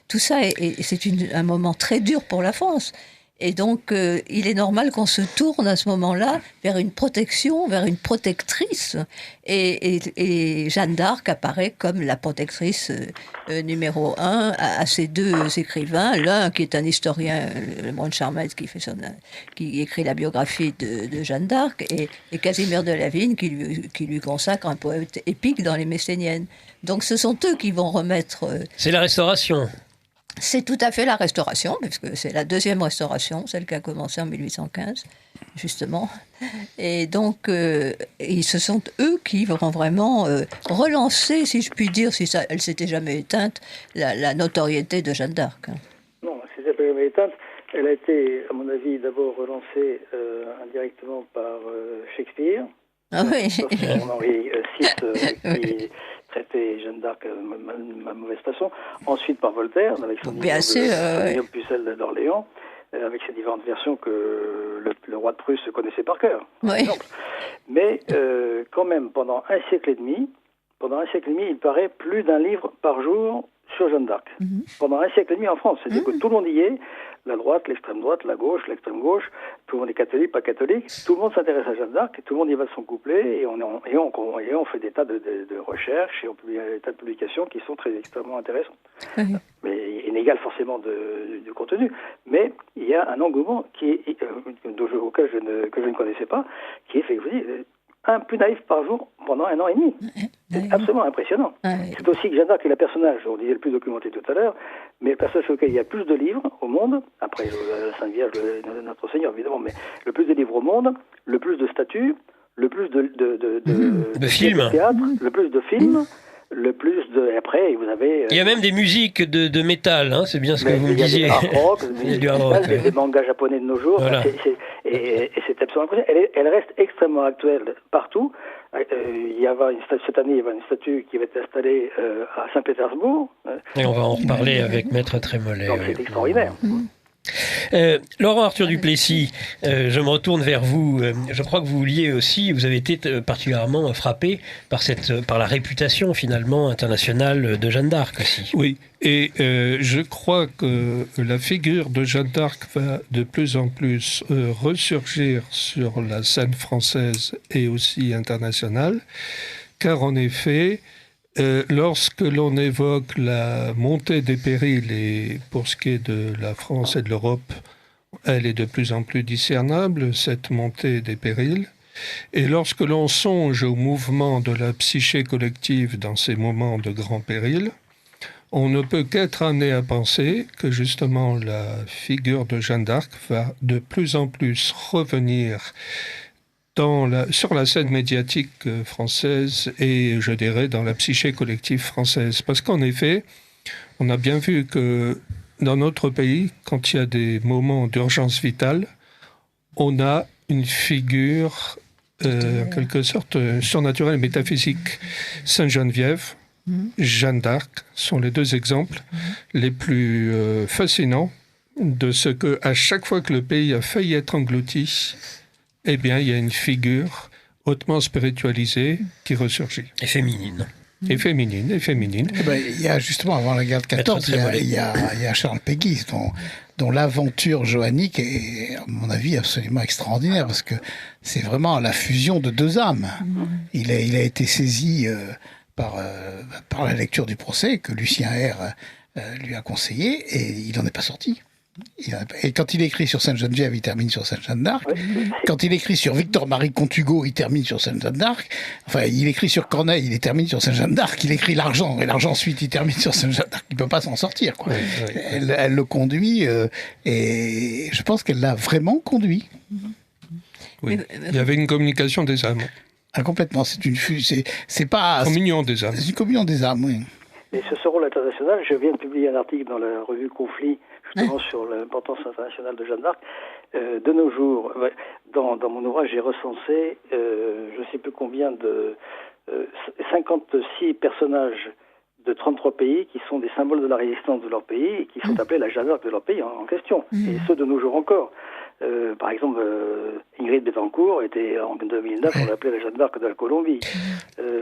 tout ça, et c'est un moment très dur pour la France. Et donc, il est normal qu'on se tourne à ce moment-là vers une protection, vers une protectrice. Et Jeanne d'Arc apparaît comme la protectrice numéro 1 à ces deux écrivains. L'un qui est un historien, Lebrun Charmette, qui écrit la biographie de Jeanne d'Arc, et Casimir de la Vigne qui lui consacre un poète épique dans les Messéniennes. Donc, ce sont eux qui vont remettre... C'est la Restauration. C'est tout à fait la Restauration, puisque c'est la deuxième Restauration, celle qui a commencé en 1815, justement. Et donc, ce sont eux qui vont vraiment relancer, si je puis dire, si elle s'était jamais éteinte, la notoriété de Jeanne d'Arc. Non, si elle s'était jamais éteinte, elle a été, à mon avis, d'abord relancée indirectement par Shakespeare. Ah oui. Henri VI, qui traitait Jeanne d'Arc de mauvaise façon. Ensuite par Voltaire, avec son Guillaume Pucelle d'Orléans, avec ses différentes versions que le roi de Prusse connaissait par cœur, par exemple. Mais quand même, pendant un siècle et demi, il paraît plus d'un livre par jour sur Jeanne d'Arc. Pendant un siècle et demi en France. C'est-à-dire que tout le monde y est, la droite, l'extrême droite, la gauche, l'extrême gauche, tout le monde est catholique, pas catholique, tout le monde s'intéresse à Jeanne d'Arc, et tout le monde y va de son couplet, et on fait des tas de recherches, et on publie des tas de publications qui sont extrêmement intéressantes. Mais inégal forcément du contenu. Mais il y a un engouement auquel que je ne connaissais pas, qui est fait, je vous dis, plus d'un livre par jour pendant 1 an et demi. C'est absolument impressionnant. C'est aussi que Jeanne d'Arc est le personnage, on disait le plus documenté tout à l'heure, mais le personnage sur lequel il y a plus de livres au monde, après la Sainte Vierge, notre Seigneur évidemment, mais le plus de livres au monde, le plus de statues, le plus de films, de théâtre, le plus de films, le plus de... Et après, vous avez... il y a même des musiques de métal, hein, c'est bien ce que vous me disiez. Il y a du hard rock, des mangas japonais de nos jours. Voilà. Et c'est absolument impressionnant. Elle reste extrêmement actuelle partout. Cette année, il y avait une statue qui va être installée à Saint-Pétersbourg. Et on va en reparler avec Maître Trémollet. Donc c'est extraordinaire. Laurent Arthur Duplessis, je me retourne vers vous. Je crois que vous avez été particulièrement frappé par la réputation finalement internationale de Jeanne d'Arc aussi. Oui, et je crois que la figure de Jeanne d'Arc va de plus en plus ressurgir sur la scène française et aussi internationale, car en effet, lorsque l'on évoque la montée des périls, et pour ce qui est de la France et de l'Europe, elle est de plus en plus discernable, cette montée des périls. Et lorsque l'on songe au mouvement de la psyché collective dans ces moments de grand péril, on ne peut qu'être amené à penser que justement la figure de Jeanne d'Arc va de plus en plus revenir sur la scène médiatique française et, je dirais, dans la psyché collective française. Parce qu'en effet, on a bien vu que dans notre pays, quand il y a des moments d'urgence vitale, on a une figure, en quelque sorte, surnaturelle, métaphysique. Sainte-Geneviève, Jeanne d'Arc sont les deux exemples les plus fascinants de ce que, à chaque fois que le pays a failli être englouti, eh bien, il y a une figure hautement spiritualisée qui ressurgit. Et féminine. Et féminine. Eh ben, il y a justement, avant la guerre de 14, il y a Charles Péguy, dont l'aventure joannique est, à mon avis, absolument extraordinaire, parce que c'est vraiment la fusion de deux âmes. Il a été saisi par la lecture du procès que Lucien R lui a conseillé, et il n'en est pas sorti. Et quand il écrit sur Sainte-Geneviève, il termine sur Sainte-Jeanne d'Arc. Quand il écrit sur Victor-Marie Contugo, il termine sur Sainte-Jeanne d'Arc. Enfin, il écrit sur Corneille, il termine sur Sainte-Jeanne d'Arc. Il écrit l'argent, et l'argent ensuite, il termine sur Sainte-Jeanne d'Arc. Il peut pas s'en sortir, quoi. Elle le conduit, et je pense qu'elle l'a vraiment conduit. Oui. Il y avait une communication des âmes. Ah, complètement. C'est pas... Communion des âmes. C'est une communion des âmes, oui. Et sur ce rôle international, je viens de publier un article dans la revue Conflit, justement sur l'importance internationale de Jeanne d'Arc. De nos jours, dans mon ouvrage, j'ai recensé, je ne sais plus combien de 56 personnages de 33 pays qui sont des symboles de la résistance de leur pays et qui sont appelés la Jeanne d'Arc de leur pays en question. Et ceux de nos jours encore. Par exemple, Ingrid Betancourt était en 2009, on l'appelait la Jeanne d'Arc de la Colombie.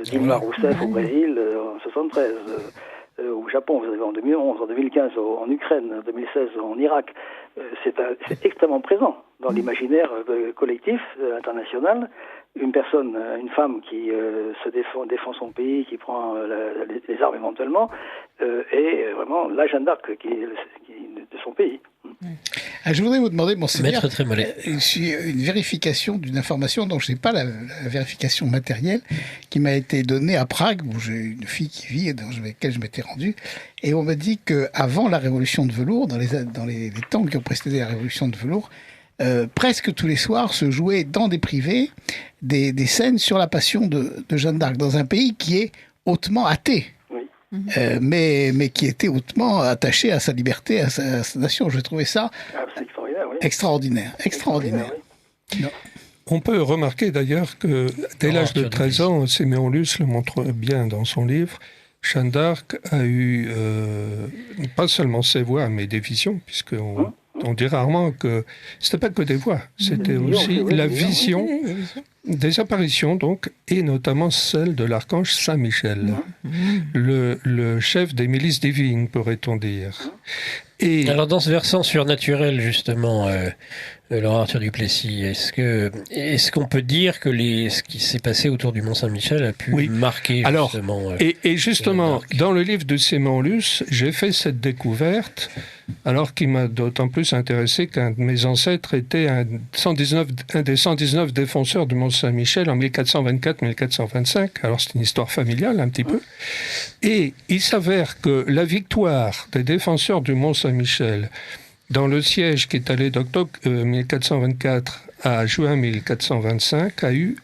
Dilma Rousseff au Brésil en 73. Au Japon, vous avez en 2011, en 2015 en Ukraine, en 2016 en Irak. C'est extrêmement présent dans l'imaginaire collectif international. Une femme qui défend son pays, qui prend les armes éventuellement, est vraiment la Jeanne d'Arc de son pays. Je voudrais vous demander, Monseigneur, Maître Trémollet, une vérification d'une information dont je n'ai pas la vérification matérielle, qui m'a été donnée à Prague, où j'ai une fille qui vit et dans laquelle je m'étais rendu, et on m'a dit qu'avant la révolution de velours, dans les temps qui ont précédé la révolution de velours, presque tous les soirs se jouaient dans des privés des scènes sur la passion de Jeanne d'Arc, dans un pays qui est hautement athée. Mais qui était hautement attaché à sa liberté, à sa nation. Je trouvais ça extraordinaire. Oui. On peut remarquer d'ailleurs que dès l'âge de 13 ans, Siméon Luce le montre bien dans son livre, Jeanne d'Arc a eu pas seulement ses voix, mais des visions, puisqu'on on dit rarement que c'était pas que des voix, c'était aussi la vision, des apparitions donc, et notamment celle de l'archange Saint-Michel, le chef des milices divines, pourrait-on dire. Et alors dans ce versant surnaturel justement, Laurent Arthur Duplessis, est-ce qu'on peut dire que ce qui s'est passé autour du Mont Saint-Michel a pu marquer justement et justement, dans le livre de Siméon Luce, j'ai fait cette découverte, alors qui m'a d'autant plus intéressé qu'un de mes ancêtres était un des 119 défenseurs du Mont Saint-Michel en 1424-1425. Alors c'est une histoire familiale un petit peu. Et il s'avère que la victoire des défenseurs du Mont Saint-Michel dans le siège qui est allé d'octobre 1424 à juin 1425 a eu,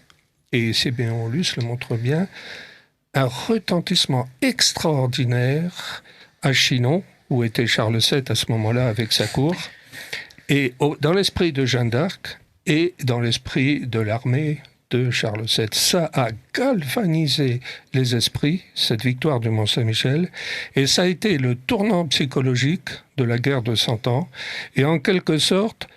et Siméon Luce le montre bien, un retentissement extraordinaire à Chinon, où était Charles VII à ce moment-là avec sa cour, et dans l'esprit de Jeanne d'Arc et dans l'esprit de l'armée de Charles VII. Ça a galvanisé les esprits, cette victoire du Mont-Saint-Michel, et ça a été le tournant psychologique de la guerre de 100 ans, et en quelque sorte,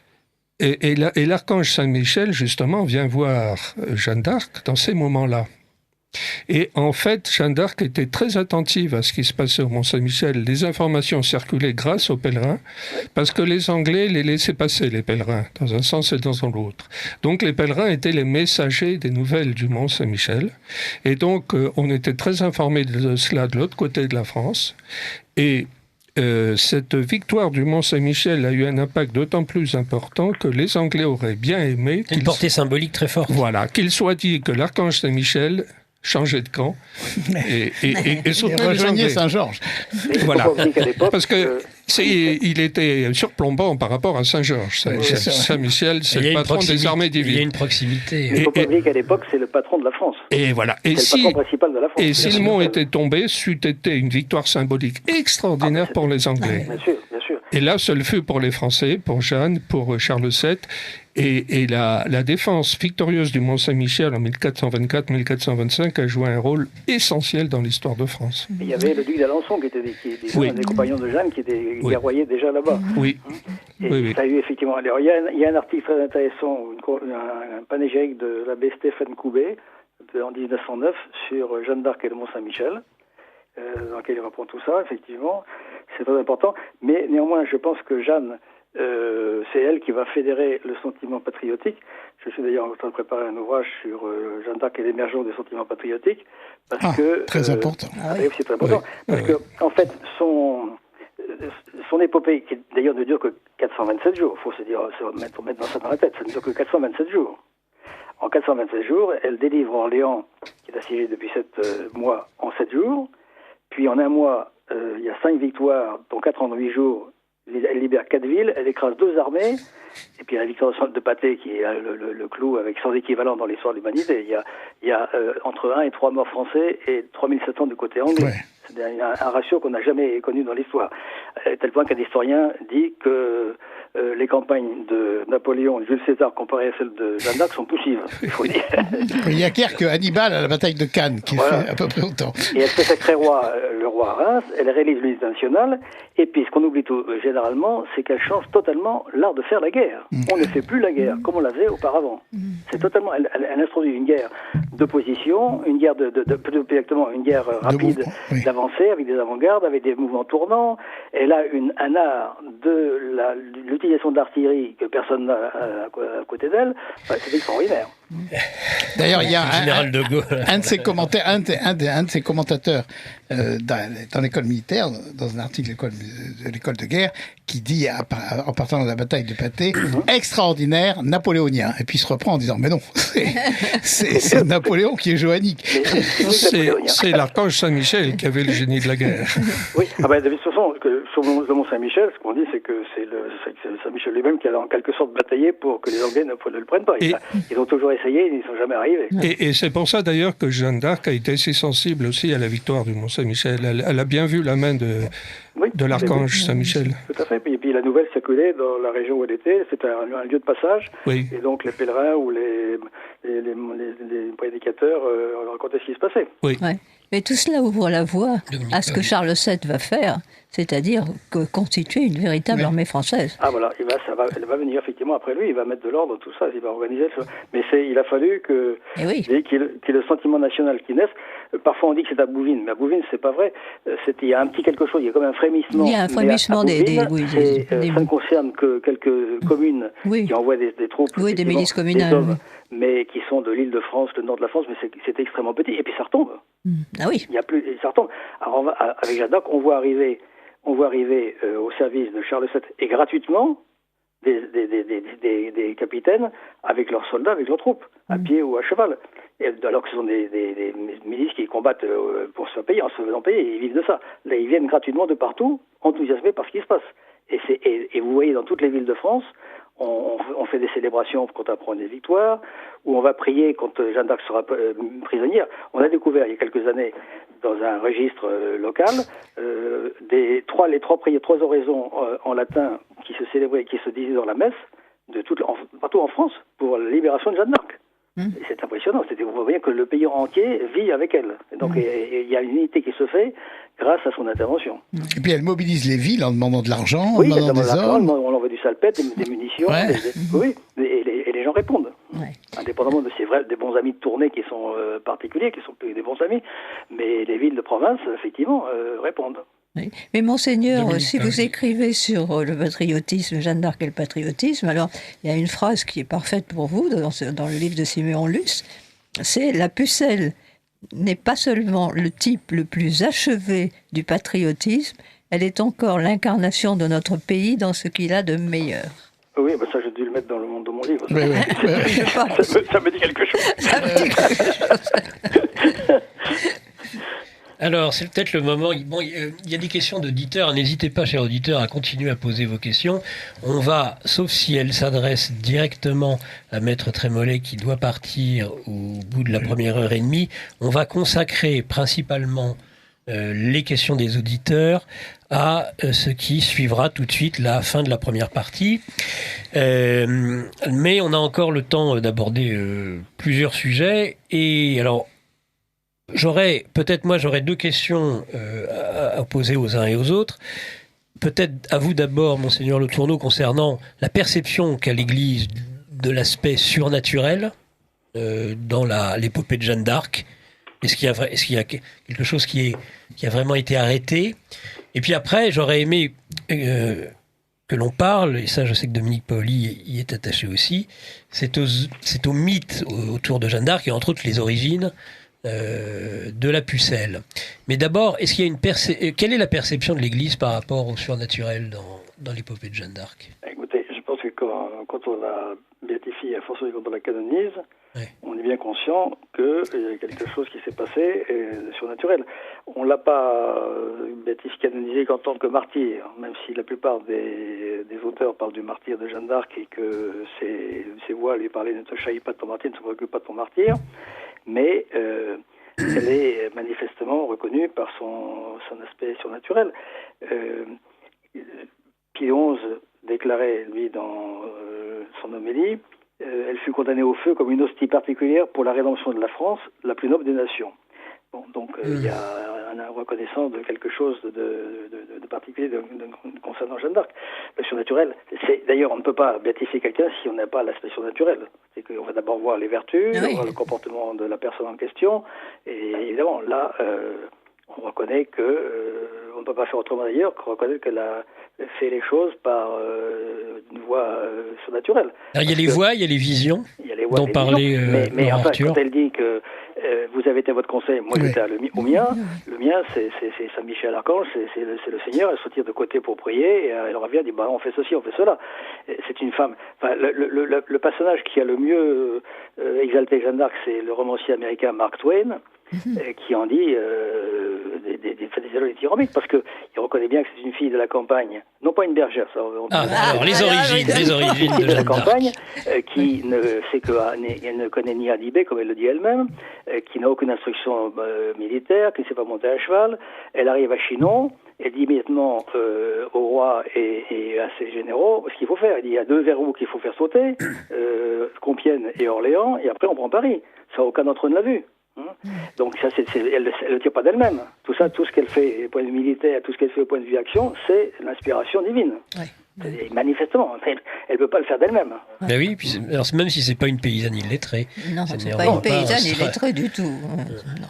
et l'archange Saint-Michel, justement, vient voir Jeanne d'Arc dans ces moments-là. Et en fait, Jeanne d'Arc était très attentive à ce qui se passait au Mont-Saint-Michel. Les informations circulaient grâce aux pèlerins, parce que les Anglais les laissaient passer, les pèlerins, dans un sens et dans l'autre. Donc les pèlerins étaient les messagers des nouvelles du Mont-Saint-Michel. Et donc on était très informés de cela de l'autre côté de la France. Et cette victoire du Mont-Saint-Michel a eu un impact d'autant plus important que les Anglais auraient bien aimé... Une portée symbolique très forte. Voilà, qu'il soit dit que l'archange Saint-Michel changer de camp et rejoignait Saint-Georges. Voilà, parce que il était surplombant par rapport à Saint-Georges. Saint-Michel, c'est le patron des armées divines. Il y a une proximité. Il ne faut pas oublier qu'à l'époque, c'est le patron de la France. Et voilà. Et c'est le patron principal de la France. Et si le mont était tombé, c'eût été une victoire symbolique extraordinaire pour les Anglais. Bien sûr, bien sûr. Et là, ce le fut pour les Français, pour Jeanne, pour Charles VII. Et la défense victorieuse du Mont-Saint-Michel en 1424-1425 a joué un rôle essentiel dans l'histoire de France. Il y avait le duc d'Alençon qui était un des compagnons de Jeanne qui guerroyait déjà là-bas. Oui. Et ça a eu effectivement... Alors, il y a un article très intéressant, un panégyrique de l'abbé Stéphane Coubet, en 1909 sur Jeanne d'Arc et le Mont-Saint-Michel, dans lequel il reprend tout ça, effectivement. C'est très important. Mais néanmoins, je pense que Jeanne, c'est elle qui va fédérer le sentiment patriotique. Je suis d'ailleurs en train de préparer un ouvrage sur Jeanne d'Arc et l'émergence des sentiments patriotiques. Parce que, très important. Oui, c'est très important. Parce que, en fait, son épopée, qui d'ailleurs ne dure que 427 jours, il faut se mettre ça dans la tête, ça ne dure que 427 jours. En 427 jours, elle délivre Orléans, qui est assiégé depuis 7 mois, en 7 jours. Puis en un mois, il y a 5 victoires, dont 4 en 8 jours. Elle libère 4 villes, elle écrase 2 armées. Et puis la victoire de Patay, qui est le clou avec sans équivalent dans l'histoire de l'humanité. Il y a entre 1 et 3 morts français et 3700 du côté anglais. Ouais. C'est un ratio qu'on n'a jamais connu dans l'histoire. À tel point qu'un historien dit que les campagnes de Napoléon et de Jules César comparées à celles de Jeanne d'Arc sont poussives, il faut dire. Il n'y a qu'ère que Hannibal à la bataille de Cannes, qui fait à peu près autant. Et elle fait sacrer le roi à Reims, elle réalise l'unité nationale, et puis ce qu'on oublie généralement, c'est qu'elle change totalement l'art de faire la guerre. On ne fait plus la guerre comme on la faisait auparavant. C'est totalement, elle introduit une guerre d'opposition, une guerre plus exactement, une guerre rapide d'avancée, avec des avant-gardes, avec des mouvements tournants. Elle a un art de l'utilisation d'artillerie que personne n'a à côté d'elle. C'est extraordinaire. D'ailleurs, il y a un de ses commentateurs dans l'école militaire, dans un article de l'école de guerre, qui dit, en partant de la bataille de Patay, extraordinaire, napoléonien. Et puis il se reprend en disant, mais non, c'est Napoléon qui est johannique. C'est l'archange Saint-Michel qui avait le génie de la guerre. Oui, de toute façon, sur le Mont Saint-Michel, ce qu'on dit, c'est que c'est Saint-Michel lui-même qui a en quelque sorte bataillé pour que les Anglais ne le prennent pas. Ils ont toujours essayé, ils n'y sont jamais arrivés. Et c'est pour ça d'ailleurs que Jeanne d'Arc a été assez sensible aussi à la victoire du Mont Saint-Michel. Elle a bien vu la main de l'archange Saint-Michel. Tout à fait. Et puis la nouvelle circulait dans la région où elle était. C'était un lieu de passage. Oui. Et donc les pèlerins ou les prédicateurs racontaient ce qui se passait. Oui. Ouais. Mais tout cela ouvre la voie à ce que Charles VII va faire, c'est-à-dire constituer une véritable armée française. Ah voilà, elle va venir effectivement après lui, il va mettre de l'ordre, tout ça, il va organiser ça. Mais il a fallu qu'il y ait le sentiment national qui naisse. Parfois on dit que c'est à Bouvines, mais à Bouvines c'est pas vrai. Il y a un petit quelque chose, il y a comme un frémissement. Il y a un frémissement des ça ne concerne que quelques communes qui envoient des troupes. Oui, des milices communales. Hommes, mais qui sont de l'Île-de-France, le nord de la France, mais c'est extrêmement petit. Et puis ça retombe. Ah oui. Il y a plus, ça retombe. Alors avec Jeanne d'Arc, on voit arriver au service de Charles VII et gratuitement des capitaines avec leurs soldats, avec leurs troupes, à pied ou à cheval. Et alors que ce sont des milices qui combattent pour se payer, en se faisant payer, et ils vivent de ça. Là, ils viennent gratuitement de partout, enthousiasmés par ce qui se passe. Et vous voyez dans toutes les villes de France, on fait des célébrations quand on apprend des victoires, où on va prier quand Jeanne d'Arc sera prisonnière. On a découvert il y a quelques années, dans un registre local, les trois oraisons en latin qui se célébraient, qui se disaient dans la messe, partout en France, pour la libération de Jeanne d'Arc. Et c'est impressionnant. Vous voyez que le pays entier vit avec elle. Et donc il y a une unité qui se fait grâce à son intervention. Et puis elle mobilise les villes en demandant de l'argent, en demandant des hommes. On envoie du salpêtre, des munitions. Oui, et les gens répondent. Ouais. Indépendamment de des bons amis de tournée qui sont particuliers, qui sont des bons amis, mais les villes de province, effectivement, répondent. Oui. Mais Monseigneur, si vous écrivez sur le patriotisme, Jeanne d'Arc et le patriotisme, alors il y a une phrase qui est parfaite pour vous dans le livre de Siméon Luce, c'est « La pucelle n'est pas seulement le type le plus achevé du patriotisme, elle est encore l'incarnation de notre pays dans ce qu'il a de meilleur. » Oui, ça j'ai dû le mettre dans mon livre. Oui. Ça me dit quelque chose. Ça me dit quelque chose. Alors, c'est peut-être le moment... Bon, il y a des questions d'auditeurs. N'hésitez pas, chers auditeurs, à continuer à poser vos questions. On va, sauf si elles s'adressent directement à Maître Trémollet qui doit partir au bout de la première heure et demie, on va consacrer principalement les questions des auditeurs à ce qui suivra tout de suite la fin de la première partie. Mais on a encore le temps d'aborder plusieurs sujets. Et alors... J'aurais deux questions à poser aux uns et aux autres. Peut-être à vous d'abord, Monseigneur Le Tourneau, concernant la perception qu'a l'Église de l'aspect surnaturel dans l'épopée de Jeanne d'Arc? Est-ce qu'il y a quelque chose qui a vraiment été arrêté? Et puis après, j'aurais aimé que l'on parle, et ça je sais que Dominique Paoli y est attaché aussi, c'est au mythe autour de Jeanne d'Arc et entre autres les origines de la pucelle. Mais d'abord, quelle est la perception de l'Église par rapport au surnaturel dans l'épopée de Jeanne d'Arc? Écoutez, je pense que quand on la béatifie, à force quand on la canonise, on est bien conscient qu'il y a quelque chose qui s'est passé de surnaturel. On ne l'a pas béatifié, canonisé qu'en tant que martyr, même si la plupart des auteurs parlent du martyr de Jeanne d'Arc et que ses voix lui parlaient ne te chahis pas de ton martyr, ne se préoccupe pas de ton martyr. Mais elle est manifestement reconnue par son aspect surnaturel. Pie XI déclarait, lui, dans son homélie, elle fut condamnée au feu comme une hostie particulière pour la rédemption de la France, la plus noble des nations. Bon, donc il y a une reconnaissance de quelque chose de particulier concernant Jeanne d'Arc. Le surnaturel, d'ailleurs, on ne peut pas béatifier quelqu'un si on n'a pas l'aspect surnaturel. C'est qu'on va d'abord voir les vertus, on va voir le comportement de la personne en question, et évidemment, là, on reconnaît on ne peut pas faire autrement d'ailleurs que reconnaître qu'elle a fait les choses par une voie surnaturelle. Alors, il y a les voix, il y a les visions dont parlait mais enfin, Arthur. Quand elle dit que vous avez été à votre conseil, moi j'étais au mien. Le mien, c'est Saint Michel Archange, c'est le Seigneur. Elle se tire de côté pour prier et elle revient et dit on fait ceci, on fait cela. C'est une femme. Enfin, le personnage qui a le mieux exalté Jeanne d'Arc, c'est le romancier américain Mark Twain. Qui en dit des éloges dithyrambiques, parce qu'il reconnaît bien que c'est une fille de la campagne, non pas une bergère. Alors les origines de la campagne, qui elle ne connaît ni A ni B, comme elle le dit elle-même, qui n'a aucune instruction militaire, qui ne sait pas monter à cheval. Elle arrive à Chinon, elle dit immédiatement au roi et à ses généraux ce qu'il faut faire. Il dit il y a 2 verrous qu'il faut faire sauter, Compiègne et Orléans, et après on prend Paris. Ça, aucun d'entre eux ne l'a vu. Donc ça, elle ne tire pas d'elle-même. Tout ça, tout ce qu'elle fait au point de vue militaire, tout ce qu'elle fait au point de vue action, c'est l'inspiration divine. Et manifestement, elle ne peut pas le faire d'elle-même. Ben oui, puis alors, même si c'est pas une paysanne illettrée. Non, c'est pas une paysanne illettrée du tout.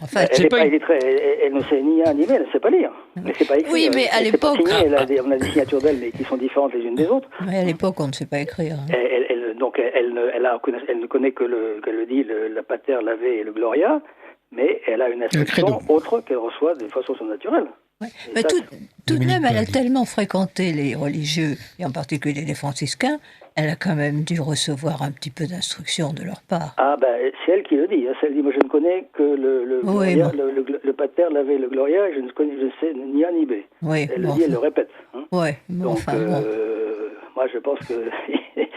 Enfin, elle n'est pas illettrée, elle ne sait ni lire ni elle ne sait pas lire. Mais c'est pas écrit. Oui, mais à l'époque... On a des signatures d'elle, mais qui sont différentes les unes des autres. Mais à l'époque, on ne sait pas écrire. Elle ne connaît que le dit, la pater, l'ave et le gloria, mais elle a une instruction autre qu'elle reçoit de façon surnaturelle. Ouais. Mais tout de même, elle a tellement fréquenté les religieux, et en particulier les franciscains, elle a quand même dû recevoir un petit peu d'instruction de leur part. Ah c'est elle qui le dit. Elle dit, moi je ne connais que le pater, l'ave et le gloria, et je ne sais ni A ni B. Oui, elle le dit, elle le répète. Donc, moi je pense que...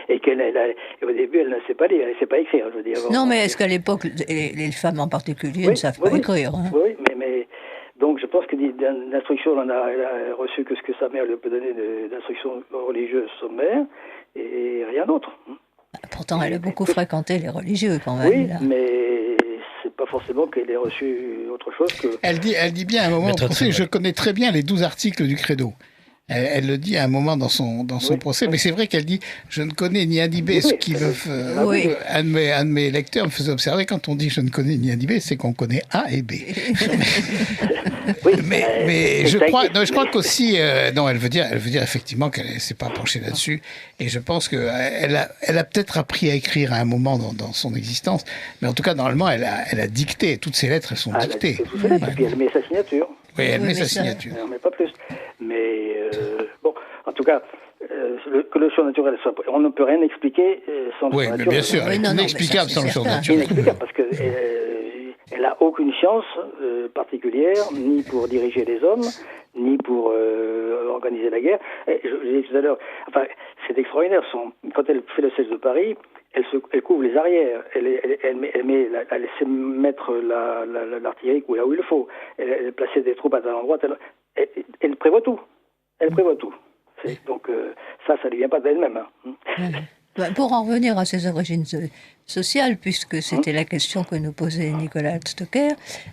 Et au début, elle ne sait pas lire, elle ne sait pas écrire, je veux dire. Non, mais est-ce qu'à l'époque, les femmes en particulier ne savent pas écrire Oui, mais donc je pense que d'instruction, elle a reçu que ce que sa mère lui peut donner d'instruction religieuse sommaire, et rien d'autre. Pourtant, elle a beaucoup fréquenté les religieux, quand même. Oui, mais c'est pas forcément qu'elle ait reçu autre chose que... Elle dit bien à un moment au procès, je connais très bien les 12 articles du credo. Elle le dit à un moment dans son procès, mais c'est vrai qu'elle dit je ne connais ni A ni B, ce qui un de mes lecteurs me faisait observer quand on dit je ne connais ni A ni B, c'est qu'on connaît A et B. mais je crois qu'aussi elle veut dire effectivement qu'elle s'est pas penchée là-dessus, et je pense que elle a peut-être appris à écrire à un moment dans son existence, mais en tout cas normalement elle a dicté, toutes ses lettres elles sont dictées. Et puis elle met sa signature. Oui, elle met sa signature. Mais pas plus. Mais en tout cas, que le surnaturel soit... On ne peut rien expliquer sans le surnaturel. Oui, bien sûr, inexplicable sans le surnaturel. Inexplicable, parce que elle n'a aucune science particulière, ni pour diriger les hommes, ni pour organiser la guerre. Je disais tout à l'heure, c'est extraordinaire. Quand elle fait le siège de Paris, elle couvre les arrières, elle sait mettre l'artillerie là où il le faut, elle plaçait des troupes à tel endroit, elle prévoit tout. Elle prévoit tout. Donc ça ne lui vient pas d'elle-même. Pour en revenir à ses origines sociales, puisque c'était la question que nous posait Nicolas Stocker,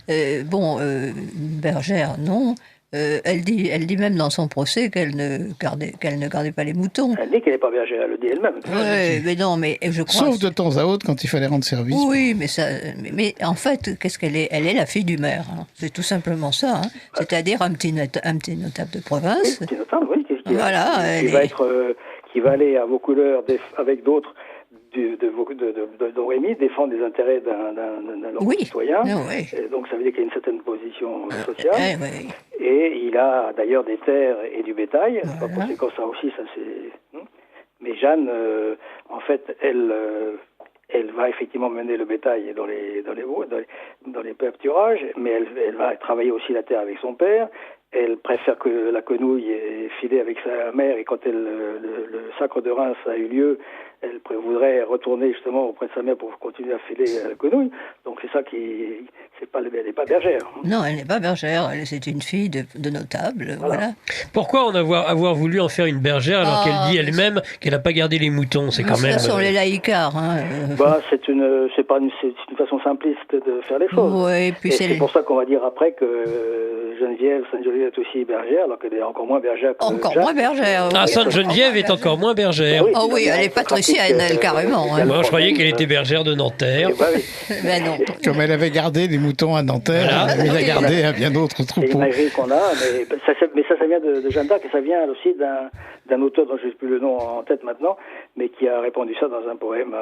bergère, non. elle dit même dans son procès qu'elle ne gardait pas les moutons. Elle dit qu'elle n'est pas bergère, elle le dit elle-même. Oui, mais non, mais je crois... Sauf de temps à autre quand il fallait rendre service. Oui, mais en fait, qu'est-ce qu'elle est? Elle est la fille du maire. Hein. C'est tout simplement ça. Hein. C'est-à-dire un petit notable de province. Oui, petit notable, oui. Voilà. Qui va aller à vos couleurs avec d'autres d'Orémy, défendre les intérêts d'un citoyen. Oui. Donc ça veut dire qu'il y a une certaine position sociale. Oui. Et il a d'ailleurs des terres et du bétail. Par conséquent, ça aussi, ça c'est... Mais Jeanne, en fait, elle va effectivement mener le bétail dans les pâturages, mais elle va travailler aussi la terre avec son père. Elle préfère que la quenouille est filée avec sa mère, et quand le sacre de Reims a eu lieu, elle voudrait retourner justement auprès de sa mère pour continuer à filer la quenouille. Donc c'est ça elle n'est pas bergère. Non, elle n'est pas bergère, c'est une fille de notable, voilà. Pourquoi avoir voulu en faire une bergère alors qu'elle dit elle-même qu'elle n'a pas gardé les moutons? C'est quand même... Ce sont les laïcards. Hein. C'est une façon simpliste de faire les choses. Oui, puis c'est pour ça qu'on va dire après que Geneviève Sainte-Geneviève est aussi bergère, alors qu'elle est encore moins bergère que Encore Jacques. moins bergère. Ah, Sainte-Geneviève est encore moins bergère. Oh oui, elle est patricienne, elle, carrément. Hein. Moi, je croyais qu'elle était bergère de Nanterre. Mais non. Comme elle avait gardé les moutons à Nanterre, elle avait gardé à bien d'autres troupeaux. C'est l'imagerie qu'on a, mais ça vient de Jeanne d'Arc, et ça vient aussi d'un auteur dont je n'ai plus le nom en tête maintenant, mais qui a répandu ça dans un poème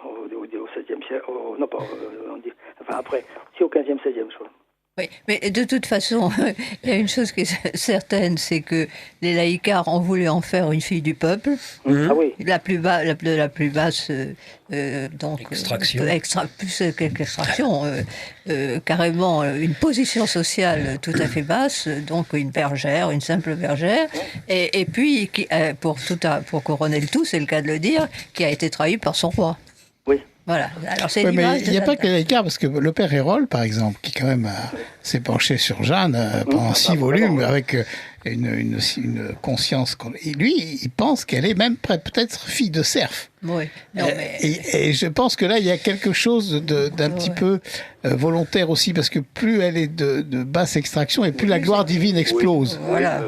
au 16e siècle, au 15e, 16e, je crois. Oui, mais de toute façon, il y a une chose qui est certaine, c'est que les laïcards ont voulu en faire une fille du peuple. Ah oui. La plus basse, donc extraction. Plus qu'extraction, carrément une position sociale tout à fait basse, donc une bergère, une simple bergère, et puis pour couronner le tout, c'est le cas de le dire, qui a été trahi par son roi. Oui. Voilà. Alors c'est mais il n'y a pas que les laïcards, parce que le père Hérol, par exemple, qui quand même s'est penché sur Jeanne pendant 6 volumes, avec une conscience. Et lui, il pense qu'elle est même peut-être fille de serf. Oui. Non, mais... et je pense que là, il y a quelque chose d'un petit peu volontaire aussi, parce que plus elle est de basse extraction, et plus la gloire divine explose. Oui. Voilà.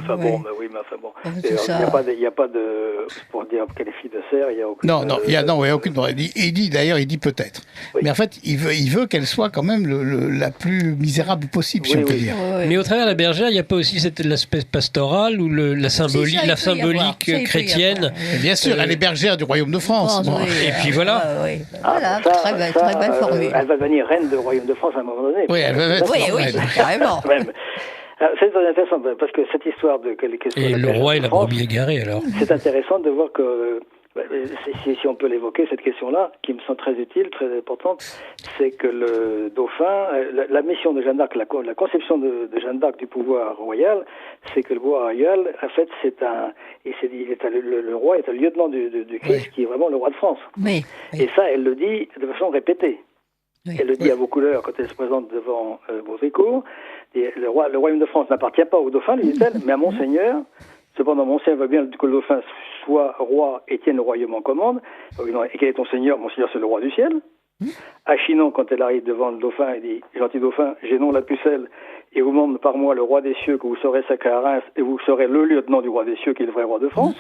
Il n'y a pas de... Pour dire qu'elle est fille de serf, il n'y a aucune... Il y a aucune... Il dit peut-être. Oui. Mais en fait, il veut qu'elle soit quand même la plus misérable possible, si on peut dire. Oui. Mais au travers de la bergère, il n'y a pas aussi l'aspect pastoral ou la symbolique chrétienne? Bien sûr, elle est bergère du royaume de France. Et puis voilà. Voilà, très belle formule. Elle va devenir reine du royaume de France à un moment donné. Oui, elle va être reine. Carrément. C'est très intéressant, parce que cette histoire de... Et le roi et la brebis égarée, alors. C'est intéressant de voir que, si on peut l'évoquer, cette question-là, qui me semble très utile, très importante, c'est que le dauphin, la mission de Jeanne d'Arc, la conception de Jeanne d'Arc du pouvoir royal, c'est que le pouvoir royal, en fait, le roi est un lieutenant du Christ, qui est vraiment le roi de France. Oui. Et ça, elle le dit de façon répétée. Oui. Elle le dit à vos couleurs quand elle se présente devant Baudricourt. Le royaume de France n'appartient pas au dauphin, lui dit-elle, mais à Monseigneur. Cependant, Monseigneur veut bien que le dauphin soit roi et tienne le royaume en commande. Et quel est ton seigneur? Monseigneur, c'est le roi du ciel. À Chinon, quand elle arrive devant le dauphin, elle dit: gentil dauphin, j'ai non la pucelle, et vous demande par moi le roi des cieux, que vous serez sacré à Reims, et vous serez le lieutenant du roi des cieux, qui est le vrai roi de France.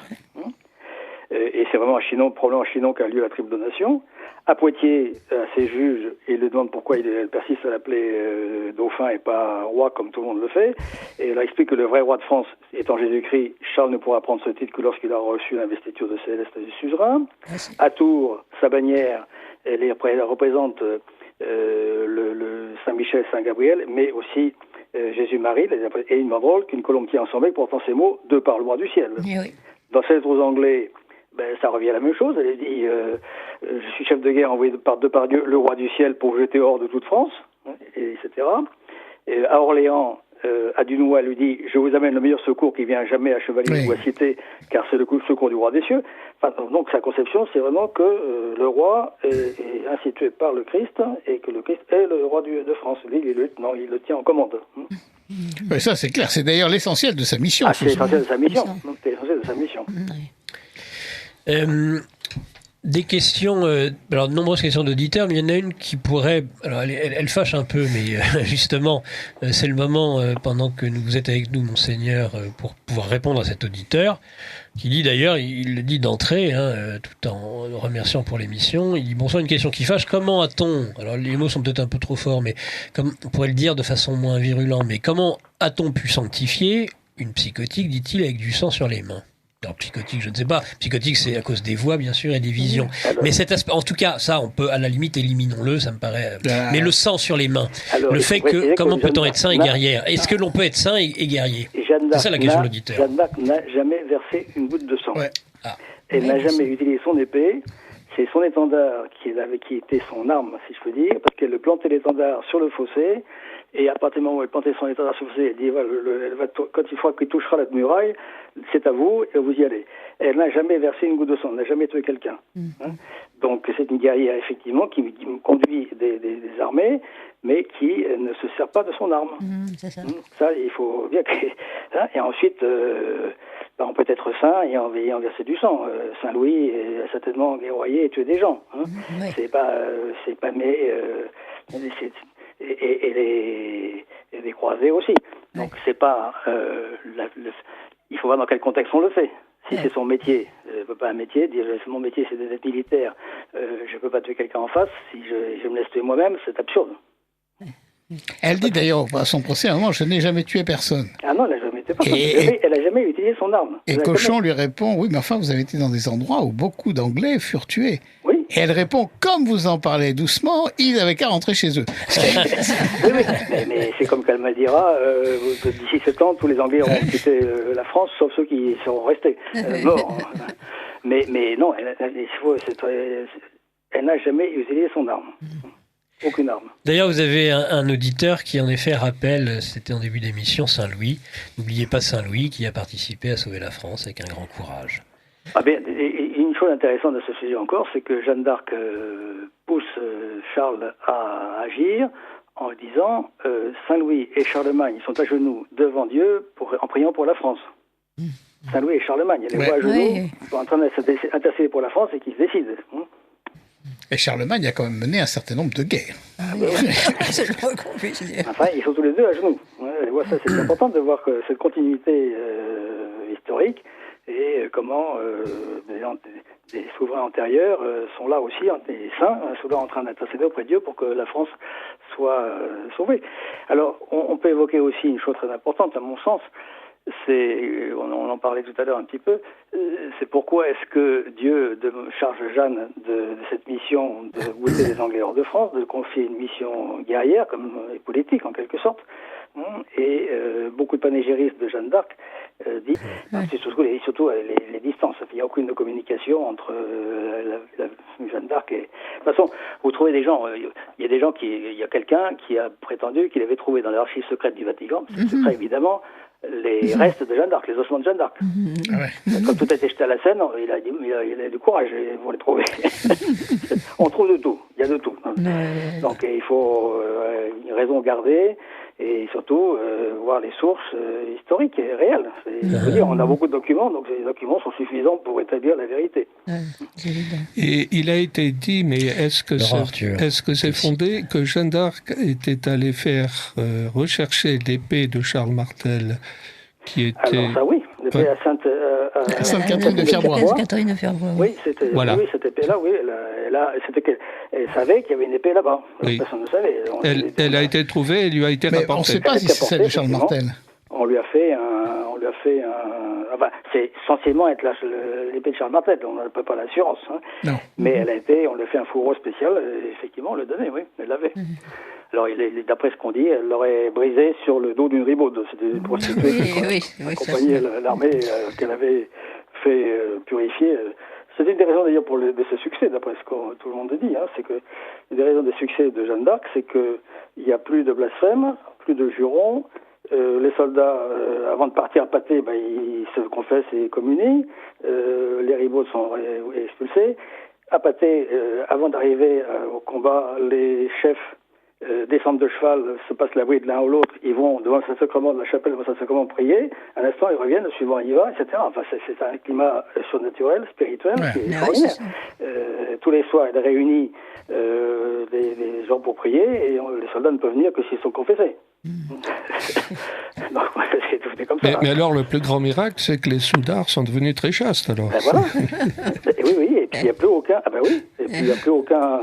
Et c'est vraiment probablement à Chinon qu'a lieu la triple donation. À Poitiers, ses juges, ils lui demandent pourquoi elle persiste à l'appeler dauphin et pas roi comme tout le monde le fait. Et elle explique que le vrai roi de France étant Jésus-Christ, Charles ne pourra prendre ce titre que lorsqu'il a reçu l'investiture de céleste du suzerain. À Tours, sa bannière, elle représente le Saint-Michel, Saint-Gabriel, mais aussi Jésus-Marie, et une banderole qu'une colombe tient en son bec portant ces mots: de par le roi du ciel. Oui. Dans ses lettres aux Anglais, ça revient à la même chose. Elle dit je suis chef de guerre envoyé de par Dieu, le roi du ciel, pour jeter hors de toute France, etc. Et à Orléans, à Dunois, elle lui dit: je vous amène le meilleur secours qui vient jamais à chevalier ou à cité, car c'est le secours du roi des cieux. Enfin, donc sa conception, c'est vraiment que le roi est institué par le Christ, et que le Christ est le roi de France. Lui, il le tient en commande. Oui, ça c'est clair. C'est d'ailleurs l'essentiel de sa mission. C'est l'essentiel de sa mission. C'est l'essentiel de sa mission. Des questions, alors de nombreuses questions d'auditeurs, mais il y en a une qui pourrait, alors elle fâche un peu, mais justement, c'est le moment, pendant que vous êtes avec nous, Monseigneur, pour pouvoir répondre à cet auditeur, qui dit d'ailleurs, il le dit d'entrée, tout en remerciant pour l'émission, il dit, bonsoir, une question qui fâche, comment a-t-on, alors les mots sont peut-être un peu trop forts, mais comme on pourrait le dire de façon moins virulente, mais comment a-t-on pu sanctifier une psychotique, dit-il, avec du sang sur les mains? Alors, psychotique, je ne sais pas. Psychotique, c'est à cause des voix, bien sûr, et des visions. Alors, mais cet aspect, en tout cas, ça, on peut, à la limite, éliminons-le, ça me paraît. Mais le sang sur les mains. Alors, le fait que, comment peut-on être saint et guerrière? Est-ce que l'on peut être saint et guerrier? C'est ça la question de l'auditeur. Jeanne d'Arc n'a jamais versé une goutte de sang. Ouais. Elle n'a jamais utilisé son épée. C'est son étendard qui était son arme, si je peux dire, parce qu'elle plantait l'étendard sur le fossé. Et à partir du moment où elle plantait son étendard sur le fossé, elle dit, quand il faudra qu'il touchera la muraille, c'est à vous, et vous y allez. Elle n'a jamais versé une goutte de sang, elle n'a jamais tué quelqu'un. Hein. Donc c'est une guerrière, effectivement, qui conduit des armées, mais qui ne se sert pas de son arme. C'est ça. Ça, il faut bien que... Hein. Et ensuite, on peut être saint et en verser du sang. Saint-Louis a certainement guerroyé et tué des gens. Hein. Ouais. C'est pas mais... et les croisés aussi. Donc c'est pas il faut voir dans quel contexte on le fait. Si c'est son métier, pas un métier, dire mon métier c'est d'être militaire, je peux pas tuer quelqu'un en face. Si je me laisse tuer moi-même, c'est absurde. Elle dit d'ailleurs à son procès, à un moment, je n'ai jamais tué personne. Ah non, elle n'a jamais tué personne. Elle n'a jamais utilisé son arme. Et Cochon lui répond, oui, mais enfin, vous avez été dans des endroits où beaucoup d'Anglais furent tués. Oui. Et elle répond, comme vous en parlez doucement, ils n'avaient qu'à rentrer chez eux. Oui, mais c'est comme qu'elle me dira, d'ici 7 ans, tous les Anglais auront quitté la France, sauf ceux qui seront restés morts. Mais non, elle n'a jamais utilisé son arme. Aucune arme. D'ailleurs, vous avez un auditeur qui, en effet, rappelle, c'était en début d'émission, Saint-Louis. N'oubliez pas Saint-Louis, qui a participé à sauver la France avec un grand courage. Ah bien, une chose intéressante de ce sujet encore, c'est que Jeanne d'Arc pousse Charles à agir en disant Saint-Louis et Charlemagne sont à genoux devant Dieu en priant pour la France. Saint-Louis et Charlemagne, les voient à genoux, sont en train d'intercéder pour la France et qu'ils se décident. Et Charlemagne a quand même mené un certain nombre de guerres. Enfin, ils sont tous les deux à genoux. Ouais, ça, c'est important de voir que cette continuité historique et comment des souverains antérieurs sont là aussi, des saints, sont là en train d'intercéder auprès de Dieu pour que la France soit sauvée. Alors, on peut évoquer aussi une chose très importante, à mon sens, on en parlait tout à l'heure un petit peu, c'est pourquoi est-ce que Dieu charge Jeanne de cette mission de goûter les Anglais hors de France, de confier une mission guerrière, comme politique en quelque sorte, et beaucoup de panégyristes de Jeanne d'Arc disent, c'est surtout les distances, il n'y a aucune communication entre Jeanne d'Arc et... De toute façon, vous trouvez des gens, il y a quelqu'un qui a prétendu qu'il avait trouvé dans l'archive secrète du Vatican, c'est secret évidemment, les restes de Jeanne d'Arc, les ossements de Jeanne d'Arc. Quand tout a été jeté à la Seine, il a du courage pour les trouver. On trouve de tout, il y a de tout. Donc il faut une raison garder et surtout voir les sources historiques et réelles. On a beaucoup de documents, donc les documents sont suffisants pour établir la vérité. Et il a été dit, mais est-ce que c'est fondé que Jeanne d'Arc était allée faire rechercher l'épée de Charles Martel qui était... Alors ça oui, l'épée à Sainte-Catherine de Fierbois. Oui, c'était cette épée-là, oui. Elle savait qu'il y avait une épée là-bas. Oui. Personne ne savait. Elle a été trouvée et lui a été rapportée. On ne sait pas si c'est celle de Charles Martel. On lui a fait un... Enfin, c'est censiblement être l'épée de Charles Martel, on n'a pas l'assurance. Hein. Non. Mais on lui a fait un fourreau spécial, effectivement, on le donnait, oui, elle l'avait. Alors, d'après ce qu'on dit, elle l'aurait brisé sur le dos d'une ribaude. C'était une prostituée qui accompagnait l'armée qu'elle avait fait purifier. C'est une des raisons d'ailleurs de ce succès, d'après ce que tout le monde dit. Hein, c'est que une des raisons du succès de Jeanne d'Arc, c'est qu'il n'y a plus de blasphème, plus de jurons. Les soldats, avant de partir à Patay, ils se confessent et communient. Les ribaudes sont expulsés. À Patay, avant d'arriver au combat, les chefs descendent de cheval, se passent la bouée de l'un ou l'autre, ils vont devant le Saint-Sacrement de la chapelle, devant le Saint-Sacrement prier, un instant ils reviennent, le suivant y va, etc. Enfin, c'est un climat surnaturel, spirituel, qui est extraordinaire. Tous les soirs, il réunit les gens pour prier, et les soldats ne peuvent venir que s'ils sont confessés. Donc, c'est tout comme ça. Mais alors, le plus grand miracle, c'est que les soudards sont devenus très chastes, alors. Ben voilà. Oui, et puis il n'y a plus aucun... Ah ben oui, et puis il n'y a plus aucun...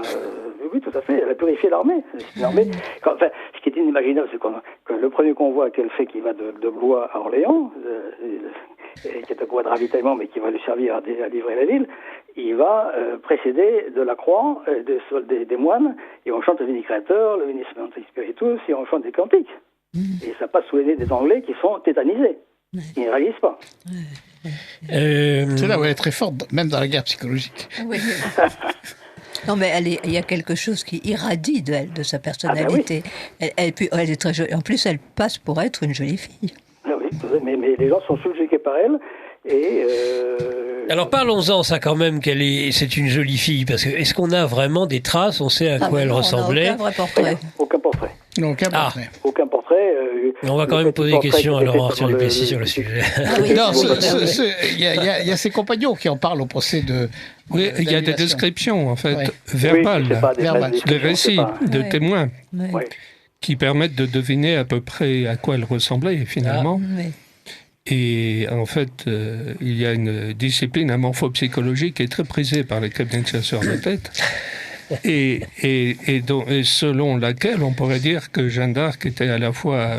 Oui, tout à fait, elle a purifié l'armée. Enfin, ce qui est inimaginable, c'est que le premier convoi qu'elle fait, qui va de Blois à Orléans, qui est un convoi de ravitaillement, mais qui va lui servir à livrer la ville, il va précéder de la croix, des moines, et on chante le Veni Creator, le Veni Spiritus, et on chante des cantiques. Et ça passe sous les nez des Anglais qui sont tétanisés. Ils ne réalisent pas. C'est là où elle est très forte, même dans la guerre psychologique. Oui. Non, mais il y a quelque chose qui irradie d'elle, de sa personnalité. Ah ben oui. Elle est très jolie. En plus, elle passe pour être une jolie fille. Ah oui, mais les gens sont subjugués par elle. Alors parlons-en, ça quand même, c'est une jolie fille, parce que est-ce qu'on a vraiment des traces? On sait à quoi elle ressemblait? Aucun vrai portrait. Aucun portrait. Non, aucun portrait. Aucun portrait. On va quand même poser des questions à Laurent Arthur Duplessis sur le sujet. Non, il y a ses compagnons qui en parlent au procès de... Oui, il y a des descriptions, en fait, verbales, des récits de témoins qui permettent de deviner à peu près à quoi elle ressemblait, finalement. Et en fait, il y a une discipline amorphopsychologique qui est très prisée par les cabinets de chasseurs de tête, et selon laquelle on pourrait dire que Jeanne d'Arc était à la fois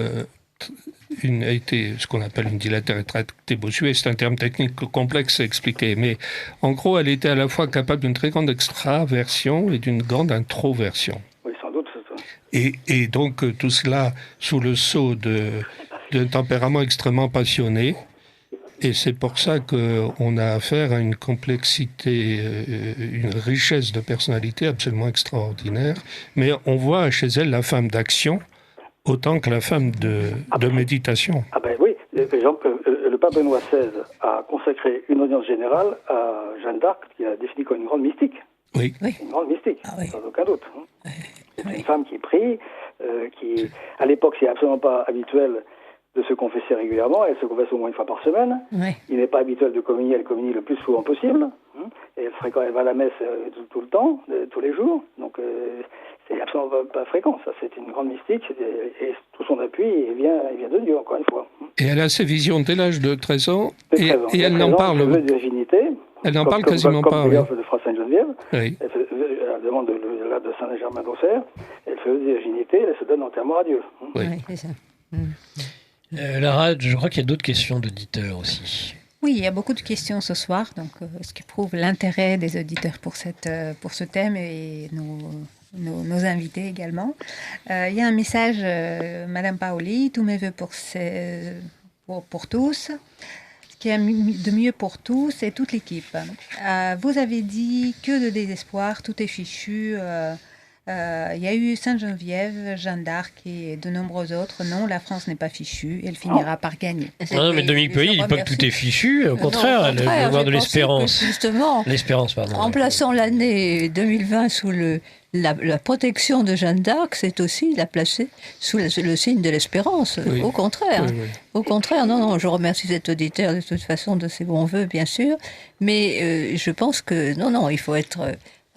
a été ce qu'on appelle une dilateur rétractée bossuée. C'est un terme technique complexe à expliquer, mais en gros, elle était à la fois capable d'une très grande extraversion et d'une grande introversion. Oui, sans doute. Et donc, tout cela sous le sceau d'un tempérament extrêmement passionné. Et c'est pour ça qu'on a affaire à une complexité, une richesse de personnalité absolument extraordinaire. Mais on voit chez elle la femme d'action autant que la femme de méditation. Ah ben oui, par exemple, le pape Benoît XVI a consacré une audience générale à Jeanne d'Arc, qui a défini comme une grande mystique. Oui. Une grande mystique, sans aucun doute. C'est une femme qui prie, qui, à l'époque, c'est absolument pas habituel de se confesser régulièrement. Elle se confesse au moins une fois par semaine. Il n'est pas habituel de communier, elle communie le plus souvent possible. Et elle va à la messe tout le temps, tous les jours. Donc, c'est absolument pas fréquent, ça. C'est une grande mystique, et tout son appui vient de Dieu, encore une fois. Et elle a ses visions dès l'âge de 13 ans, et elle n'en parle. Elle veut de divinité. Elle n'en parle quasiment pas. Comme de Fra Sainte-Geneviève. Oui. Elle demande de Saint-Germain d'Auxerre. Elle fait de virginité, elle se donne entièrement à Dieu. Oui, c'est ça. Lara, je crois qu'il y a d'autres questions d'auditeurs aussi. Oui, il y a beaucoup de questions ce soir, donc ce qui prouve l'intérêt des auditeurs pour ce thème et nos invités également. Il y a un message, Madame Paoli, tous mes voeux pour tous, ce qui est de mieux pour tous et toute l'équipe. Vous avez dit que de désespoir, tout est fichu. Il y a eu Sainte-Geneviève, Jeanne d'Arc et de nombreux autres. Non, la France n'est pas fichue, elle finira par gagner. Non, mais Dominique Pauly, il dit pas que tout est fichu, au contraire, elle veut avoir de l'espérance. Justement, en plaçant l'année 2020 sous la protection de Jeanne d'Arc, c'est aussi la placer sous le signe de l'espérance. Oui. Au contraire. Oui. Au contraire, non, je remercie cet auditeur de toute façon de ses bons voeux, bien sûr. Mais je pense que, non, il faut être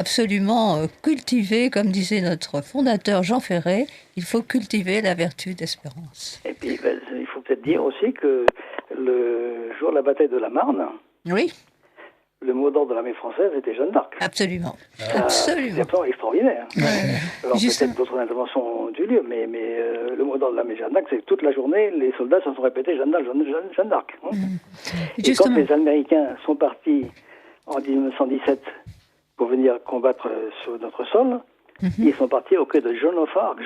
absolument cultivé, comme disait notre fondateur Jean Ferré, il faut cultiver la vertu d'espérance. Et puis, il faut peut-être dire aussi que le jour de la bataille de la Marne, oui, le mot d'ordre de l'armée française était Jeanne d'Arc. Absolument. C'est absolument extraordinaire. Alors peut-être d'autres interventions ont eu lieu, mais le mot d'ordre de l'armée Jeanne d'Arc, c'est que toute la journée, les soldats se sont répétés Jeanne d'Arc. Et quand les Américains sont partis en 1917 pour venir combattre sur notre sol, ils sont partis au cri de Joan of Arc.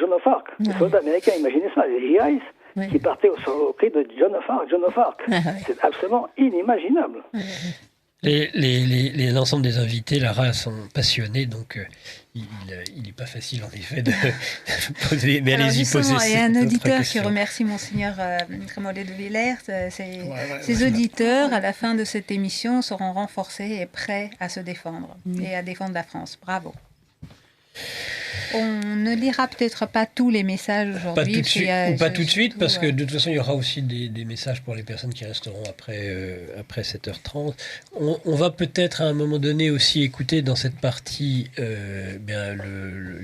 Les soldats américains, imaginez ça, les GIs, qui partaient au cri de Joan of Arc. C'est absolument inimaginable. L'ensemble des invités, Lara, sont passionnés, donc il n'est pas facile, en effet, de poser. Mais allez-y, posez. Il y a un auditeur qui remercie Monseigneur Trémollet de Villers. Ces auditeurs, à la fin de cette émission, seront renforcés et prêts à se défendre et à défendre la France. Bravo. On ne lira peut-être pas tous les messages aujourd'hui. Pas tout de suite, ou pas tout de suite, parce que de toute façon, il y aura aussi des messages pour les personnes qui resteront après 7h30. On va peut-être à un moment donné aussi écouter dans cette partie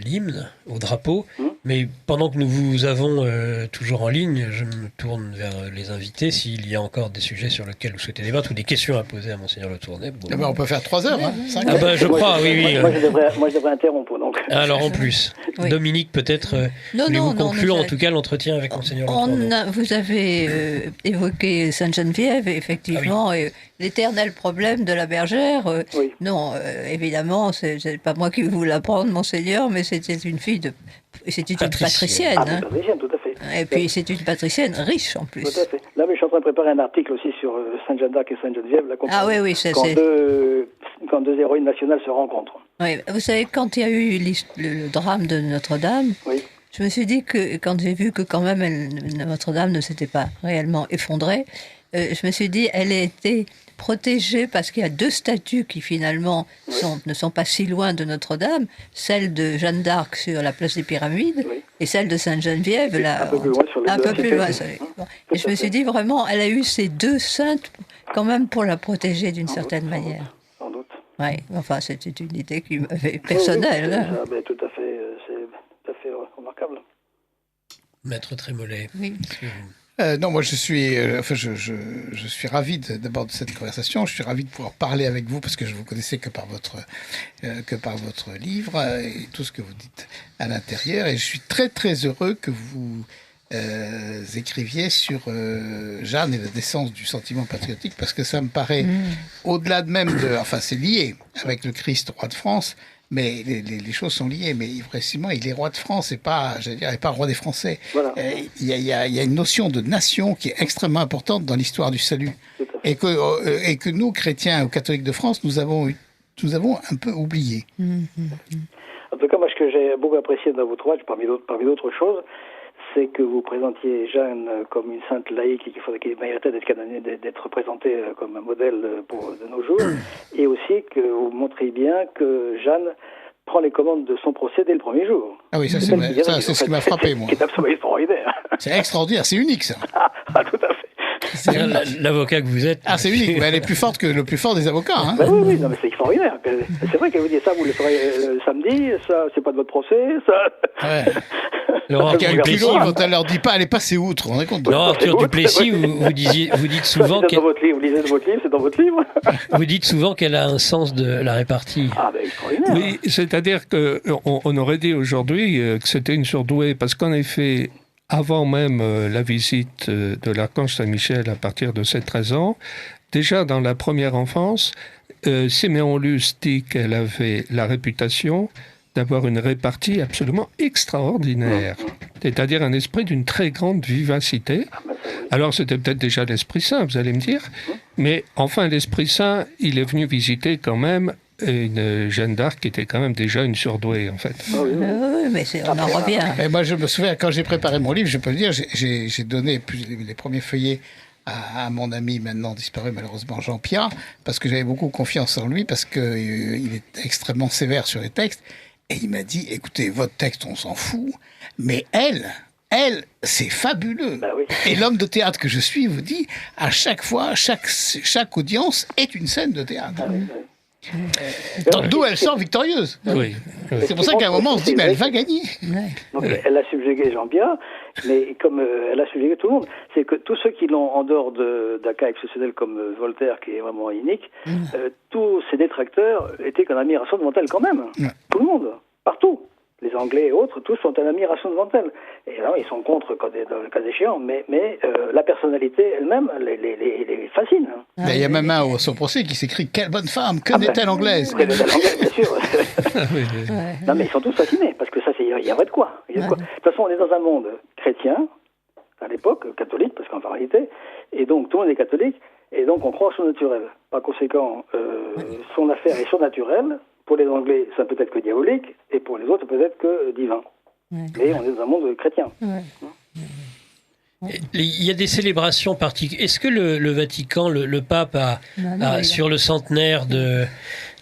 l'hymne au drapeau, mais pendant que nous vous avons toujours en ligne, je me tourne vers les invités s'il y a encore des sujets sur lesquels vous souhaitez débattre ou des questions à poser à Monseigneur Le Tournay. Bon. On peut faire 3 heures, 5 Ah heures. je crois, oui. Moi, je devrais interrompre, donc. Alors en plus, Oui. Dominique, peut-être, voulez-vous conclure en tout cas l'entretien avec Monseigneur Le Tournay. Vous avez évoqué Sainte-Geneviève, effectivement, et l'éternel problème de la bergère. Oui. Non, évidemment, c'est pas moi qui vais vous l'apprendre, Monseigneur, mais c'était une fille de... C'était une patricienne. Ah, hein. patricienne, tout à fait. Et puis c'est une patricienne riche en plus. Tout à fait. Là, mais je suis en train de préparer un article aussi sur Sainte-Jeanne d'Arc et Sainte-Geneviève, la Ah oui, c'est... quand deux héroïnes nationales se rencontrent. Oui, vous savez, quand il y a eu le drame de Notre-Dame, Oui. je me suis dit que quand j'ai vu que quand même Notre-Dame ne s'était pas réellement effondrée, je me suis dit elle a été protégée parce qu'il y a 2 statues qui finalement ne sont pas si loin de Notre-Dame, celle de Jeanne d'Arc sur la place des Pyramides et celle de Sainte-Geneviève là, Un peu plus loin sur les un deux peu à plus côté. loin. Tout Et je à me fait. suis dit vraiment, elle a eu ces 2 saintes quand même pour la protéger d'une certaine manière. Sans doute. Oui, enfin c'était une idée qui m'avait personnelle. hein. Ah, ben, tout à fait, c'est tout à fait remarquable. Maître Trémollet. Oui. Non, moi je suis ravi d'abord de cette conversation. Je suis ravi de pouvoir parler avec vous parce que je vous connaissais que par votre livre et tout ce que vous dites à l'intérieur. Et je suis très très heureux que vous écriviez sur Jeanne et la naissance du sentiment patriotique parce que ça me paraît au-delà de même enfin c'est lié avec le Christ roi de France. Mais les choses sont liées. Mais précisément, il est roi de France et pas, j'allais dire, et pas roi des Français. Voilà. Il y a une notion de nation qui est extrêmement importante dans l'histoire du salut. Tout à fait. Et que nous, chrétiens ou catholiques de France, nous avons un peu oublié. En tout cas, moi, ce que j'ai beaucoup apprécié dans votre ouvrage, parmi d'autres choses, c'est que vous présentiez Jeanne comme une sainte laïque et qui méritait d'être canonnée, d'être représentée comme un modèle de nos jours, et aussi que vous montrez bien que Jeanne prend les commandes de son procès dès le premier jour. Ah oui, ça c'est ce qui m'a frappé, moi. C'est absolument extraordinaire. C'est extraordinaire, c'est unique ça. Ah, tout à fait. C'est l'avocat que vous êtes. Ah, c'est unique, mais elle est plus forte que le plus fort des avocats. Hein. Ben oui, non, mais c'est extraordinaire. C'est vrai qu'elle vous dit ça, vous le ferez samedi, ça, c'est pas de votre procès, ça. Ouais. Laurent Il y a un Duplessis, culot quand elle leur dit pas, elle est passée outre. On est compte. Laurent Arthur Duplessis, vous dites souvent C'est dans votre livre, vous lisez de votre livre, c'est dans votre livre. vous dites souvent qu'elle a un sens de la répartie. Ah, ben extraordinaire. Oui, c'est-à-dire qu'on aurait dit aujourd'hui que c'était une surdouée, parce qu'en effet, avant même la visite de l'archange Saint-Michel à partir de ses 13 ans, déjà dans la première enfance, Siméon Luce dit qu'elle avait la réputation d'avoir une répartie absolument extraordinaire, c'est-à-dire un esprit d'une très grande vivacité. Alors c'était peut-être déjà l'Esprit Saint, vous allez me dire, mais enfin l'Esprit Saint, il est venu visiter quand même une Jeanne d'Arc qui était quand même déjà une surdouée en fait. Oui, mais on en revient. Et moi je me souviens, quand j'ai préparé mon livre, je peux le dire, j'ai donné les premiers feuillets à mon ami maintenant disparu malheureusement Jean Piat, parce que j'avais beaucoup confiance en lui, parce qu'il est extrêmement sévère sur les textes. Et il m'a dit, écoutez, votre texte, on s'en fout, mais elle, c'est fabuleux. Bah oui. Et l'homme de théâtre que je suis vous dit, à chaque fois, chaque audience est une scène de théâtre. D'où elle sort victorieuse. Oui. C'est pour ça qu'à un moment, on se dit, mais elle va gagner. Donc, elle a subjugué Jean-Pierre, mais comme elle a subjugué tout le monde, c'est que tous ceux qui l'ont en dehors d'un cas exceptionnel comme Voltaire, qui est vraiment unique, tous ces détracteurs étaient qu'en admiration devant elle quand même. Tout le monde, partout. Les Anglais et autres, tous sont en admiration devant elle. Et alors, ils sont contre dans le cas échéant, mais la personnalité elle-même les fascine. Il y a même un au son procès qui s'écrit « Quelle bonne femme, que n'est-elle anglaise ?» Quelle est-elle anglaise, bien sûr. Non, mais ils sont tous fascinés, parce que ça, il y a de quoi. De toute façon, on est dans un monde chrétien, à l'époque, catholique, parce qu'en réalité, et donc tout le monde est catholique, et donc on croit au surnaturel. Par conséquent, son affaire est surnaturelle. Pour les Anglais, ça peut être que diabolique, et pour les autres, ça peut être que divin. Mais on est dans un monde chrétien. Il y a des célébrations particulières. Est-ce que le Vatican, le pape, sur le centenaire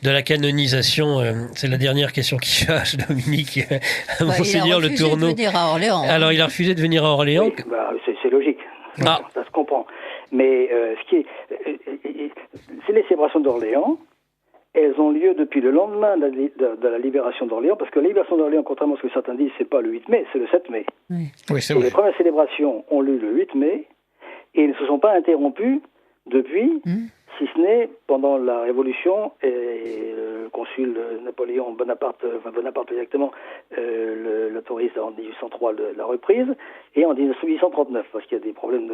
de la canonisation. C'est la dernière question qui fâche, Dominique, à Monseigneur Le Tourneau. Il a refusé de venir à Orléans. Alors, il a refusé de venir à Orléans. Oui, c'est logique. Ça se comprend. Mais c'est les célébrations d'Orléans. Elles ont lieu depuis le lendemain de la libération d'Orléans, parce que la libération d'Orléans, contrairement à ce que certains disent, c'est pas le 8 mai, c'est le 7 mai. Oui, c'est vrai. Les premières célébrations ont lieu le 8 mai, et ne se sont pas interrompues depuis, si ce n'est pendant la Révolution, et le consul Napoléon Bonaparte exactement, l'autorise en 1803 la reprise, et en 1839, parce qu'il y a des problèmes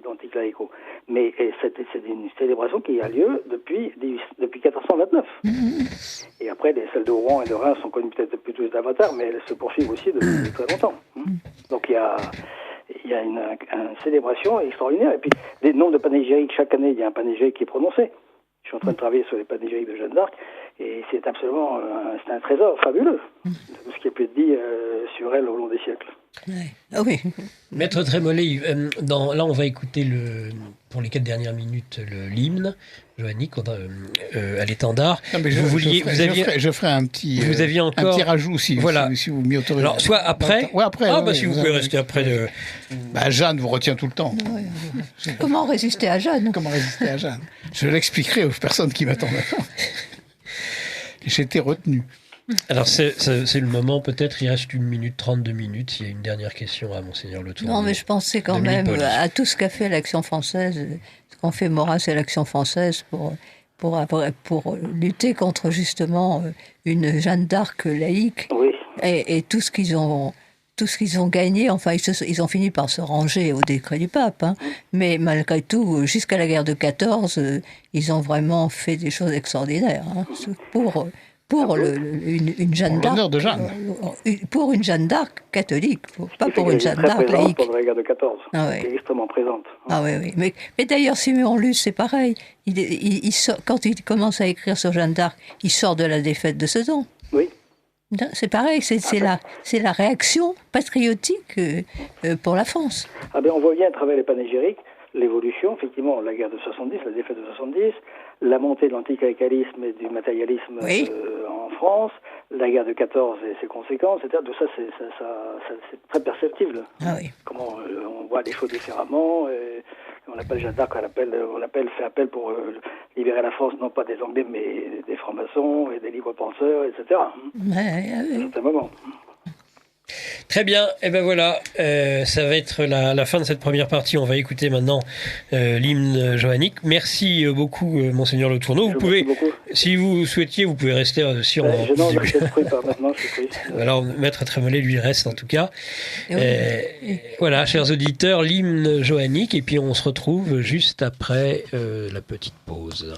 d'anticléricaux. Mais c'est une célébration qui a lieu depuis 1429. Et après, celles de Rouen et de Reims sont connues peut-être plutôt davantage, mais elles se poursuivent aussi depuis très longtemps. Donc il y a une célébration extraordinaire. Et puis, des nombres de panégyriques, chaque année, il y a un panégyrique qui est prononcé. Je suis en train de travailler sur les panégyriques de Jeanne d'Arc, et c'est absolument c'est un trésor fabuleux, de tout ce qui a pu être dit sur elle au long des siècles. Ah oui. Maître Trémollet, là on va écouter pour les 4 dernières minutes l'hymne johannique à l'étendard. Je ferai un petit rajout si vous m'y autorisez. Alors soit après. Après. Si vous pouvez rester après. Jeanne vous retient tout le temps. Comment résister à Jeanne? Je l'expliquerai aux personnes qui m'attendent. J'étais retenu. Alors c'est le moment, peut-être il reste 1 minute 32 minutes, s'il y a une dernière question à Monseigneur Le Tourneau. Non, mais je pensais quand même à tout ce qu'a fait l'Action française, ce qu'ont fait Maurras et l'Action française pour lutter contre justement une Jeanne d'Arc laïque, et tout ce qu'ils ont gagné. Enfin, ils ont fini par se ranger au décret du pape, mais malgré tout, jusqu'à la guerre de 14, ils ont vraiment fait des choses extraordinaires pour une Jeanne d'Arc. De Jeanne. Pour une Jeanne d'Arc catholique, pas pour une Jeanne d'Arc laïque. Pendant la guerre de 14, elle est extrêmement présente. Ah oui. Mais d'ailleurs, Siméon Luce, c'est pareil. Quand il commence à écrire sur Jeanne d'Arc, il sort de la défaite de Sedan. Oui. C'est pareil, c'est la réaction patriotique pour la France. On voit bien à travers les panégyriques l'évolution, effectivement, la guerre de 70, la défaite de 70, la montée de l'anticléricalisme et du matérialisme en France, la guerre de 14 et ses conséquences, etc. Tout ça, c'est très perceptible. Comment on voit les choses différemment. On appelle Jeanne d'Arc, fait appel pour libérer la France, non pas des Anglais, mais des francs-maçons et des libres penseurs, etc. À certains moments. Très bien, et ben voilà, ça va être la fin de cette première partie. On va écouter maintenant l'hymne johannique. Merci beaucoup, Monseigneur Le Tourneau. Vous pouvez, si vous souhaitiez, vous pouvez rester si on. Alors, Maître Trémollet, lui, reste en tout cas. Voilà, chers auditeurs, l'hymne johannique, et puis on se retrouve juste après la petite pause.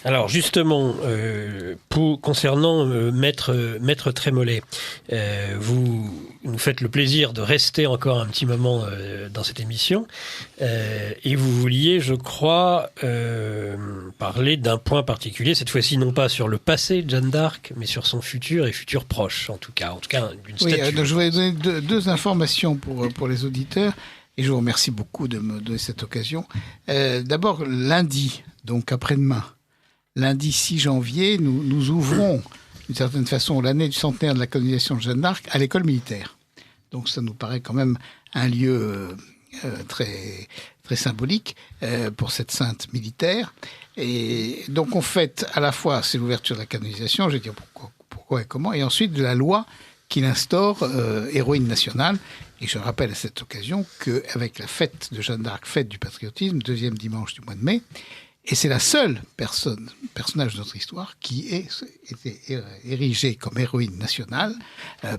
Alors justement, concernant Maître Trémollet, vous nous faites le plaisir de rester encore un petit moment dans cette émission et vous vouliez, je crois, parler d'un point particulier, cette fois-ci non pas sur le passé de Jeanne d'Arc, mais sur son futur et futur proche, en tout cas d'une statue. Donc je voulais donner deux informations pour les auditeurs. Et je vous remercie beaucoup de me donner cette occasion. D'abord, lundi, donc après-demain, lundi 6 janvier, nous ouvrons, d'une certaine façon, l'année du centenaire de la canonisation de Jeanne d'Arc à l'école militaire. Donc ça nous paraît quand même un lieu très, très symbolique pour cette sainte militaire. Et donc on fête à la fois, c'est l'ouverture de la canonisation, je vais dire pourquoi et comment, et ensuite de la loi qui l'instaure héroïne nationale. Et je rappelle à cette occasion qu'avec la fête de Jeanne d'Arc, fête du patriotisme, deuxième dimanche du mois de mai, et c'est la seule personnage de notre histoire qui a été érigée comme héroïne nationale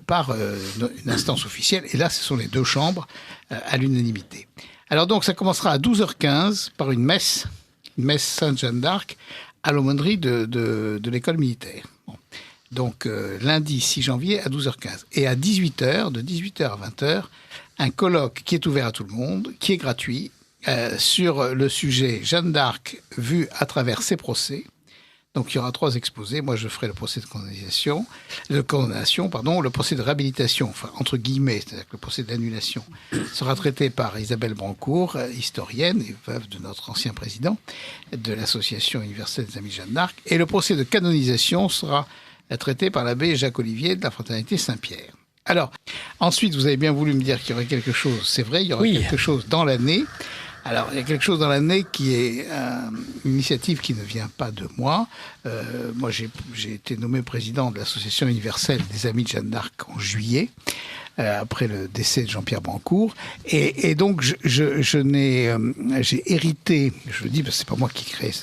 par une instance officielle. Et là, ce sont les deux chambres à l'unanimité. Alors donc, ça commencera à 12h15 par une messe Sainte-Jeanne d'Arc à l'aumônerie de l'école militaire. Bon. Donc lundi 6 janvier à 12h15. Et à 18h, de 18h à 20h, un colloque qui est ouvert à tout le monde, qui est gratuit, sur le sujet Jeanne d'Arc vue à travers ses procès. Donc il y aura 3 exposés. Moi je ferai le procès de condamnation, le procès de réhabilitation, enfin entre guillemets, c'est-à-dire que le procès d'annulation sera traité par Isabelle Brancourt, historienne et veuve de notre ancien président de l'Association universelle des Amis de Jeanne d'Arc. Et le procès de canonisation sera traité par l'abbé Jacques Olivier de la Fraternité Saint-Pierre. Alors, ensuite, vous avez bien voulu me dire qu'il y aurait quelque chose. C'est vrai, il y aurait quelque chose dans l'année. Alors, il y a quelque chose dans l'année qui est une initiative qui ne vient pas de moi. Moi, j'ai été nommé président de l'Association universelle des Amis de Jeanne d'Arc en juillet, après le décès de Jean-Pierre Brancourt. Et donc, j'ai hérité, je le dis parce que c'est pas moi qui crée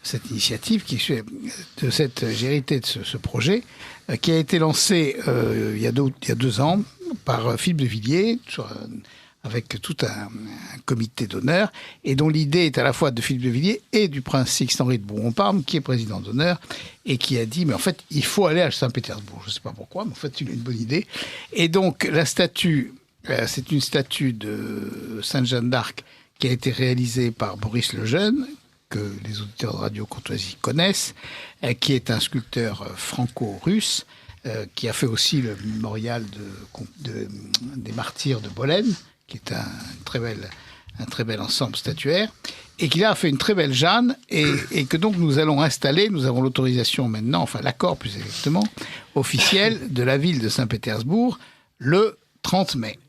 cette initiative, j'ai hérité de ce projet qui a été lancé il y a 2 ans par Philippe de Villiers, avec tout un comité d'honneur, et dont l'idée est à la fois de Philippe de Villiers et du prince Sixte-Henri de Bourbon-Parme, qui est président d'honneur, et qui a dit, mais en fait, il faut aller à Saint-Pétersbourg. Je ne sais pas pourquoi, mais en fait, il a une bonne idée. Et donc, la statue, c'est une statue de Sainte-Jeanne d'Arc qui a été réalisée par Boris Lejeune, que les auditeurs de Radio Courtoisie connaissent, qui est un sculpteur franco-russe, qui a fait aussi le mémorial des martyrs de Bolène, qui est un très bel ensemble statuaire, et qui là a fait une très belle Jeanne, et que donc nous allons installer, nous avons l'autorisation maintenant, enfin l'accord plus exactement, officiel de la ville de Saint-Pétersbourg, le 30 mai.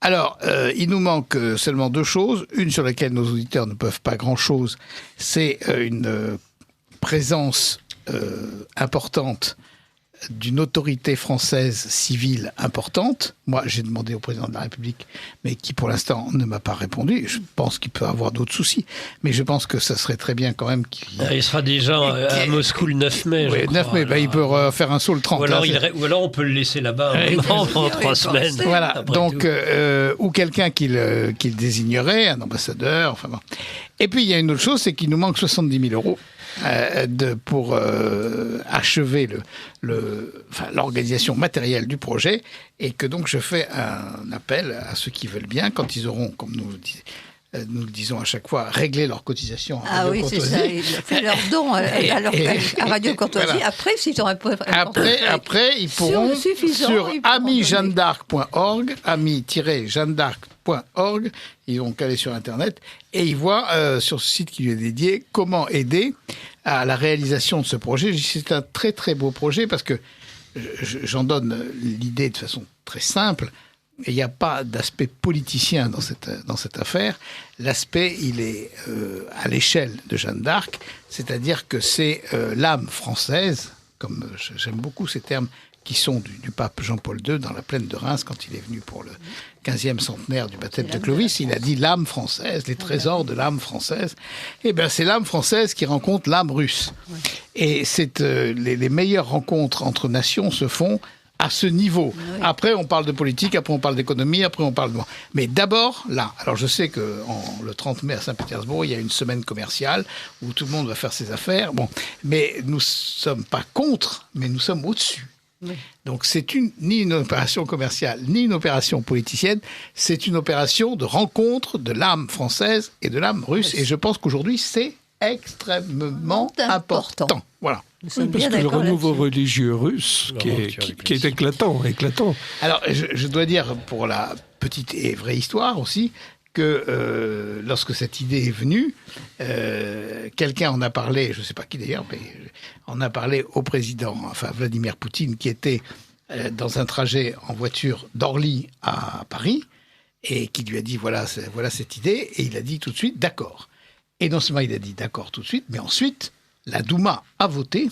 Alors, il nous manque seulement 2 choses. Une sur laquelle nos auditeurs ne peuvent pas grand-chose, c'est une présence importante d'une autorité française civile importante. Moi, j'ai demandé au président de la République, mais qui pour l'instant ne m'a pas répondu. Je pense qu'il peut avoir d'autres soucis, mais je pense que ça serait très bien quand même qu'il... Il sera déjà à Moscou le 9 mai. Oui, 9 mai, il peut faire un saut le 30. Ou alors on peut le laisser là-bas pendant 3 semaines. Voilà, donc, ou quelqu'un qui le désignerait, un ambassadeur, enfin bon. Et puis, il y a une autre chose, c'est qu'il nous manque 70 000 € pour achever l'organisation matérielle du projet, et que donc je fais un appel à ceux qui veulent bien, quand ils auront, comme nous le disons à chaque fois, réglé leur cotisation à Radio Courtoisie. Ah oui, c'est ça, fait leur don à Radio Courtoisie. Voilà. Après, s'ils ont après, ils pourront sur amijeannedarc.org, ami-jeannedarc.org, ils vont caler sur Internet, et ils voient sur ce site qui lui est dédié comment aider à la réalisation de ce projet. C'est un très très beau projet, parce que j'en donne l'idée de façon très simple. Il n'y a pas d'aspect politicien dans cette affaire. L'aspect, il est à l'échelle de Jeanne d'Arc, c'est-à-dire que c'est l'âme française, comme j'aime beaucoup ces termes qui sont du pape Jean-Paul II dans la plaine de Reims, quand il est venu pour le 15e centenaire du baptême de Clovis. Il a dit l'âme française, les trésors de l'âme française. Eh bien, c'est l'âme française qui rencontre l'âme russe. Et les meilleures rencontres entre nations se font à ce niveau. Oui. Après, on parle de politique, après on parle d'économie, après on parle de... Mais d'abord, là, alors je sais que le 30 mai à Saint-Pétersbourg, il y a une semaine commerciale où tout le monde va faire ses affaires. Bon, mais nous ne sommes pas contre, mais nous sommes au-dessus. Oui. Donc c'est ni une opération commerciale, ni une opération politicienne, c'est une opération de rencontre de l'âme française et de l'âme russe. Et je pense qu'aujourd'hui, c'est extrêmement important. Voilà. Nous Oui, sommes parce bien que le d'accord renouveau là-dessus. religieux russe, qui est éclatant. Alors, je dois dire, pour la petite et vraie histoire aussi, que lorsque cette idée est venue, quelqu'un en a parlé, je ne sais pas qui d'ailleurs, mais en a parlé au président, enfin Vladimir Poutine, qui était dans un trajet en voiture d'Orly à Paris, et qui lui a dit voilà cette idée, et il a dit tout de suite d'accord. Et non seulement il a dit d'accord tout de suite, mais ensuite la Douma a voté.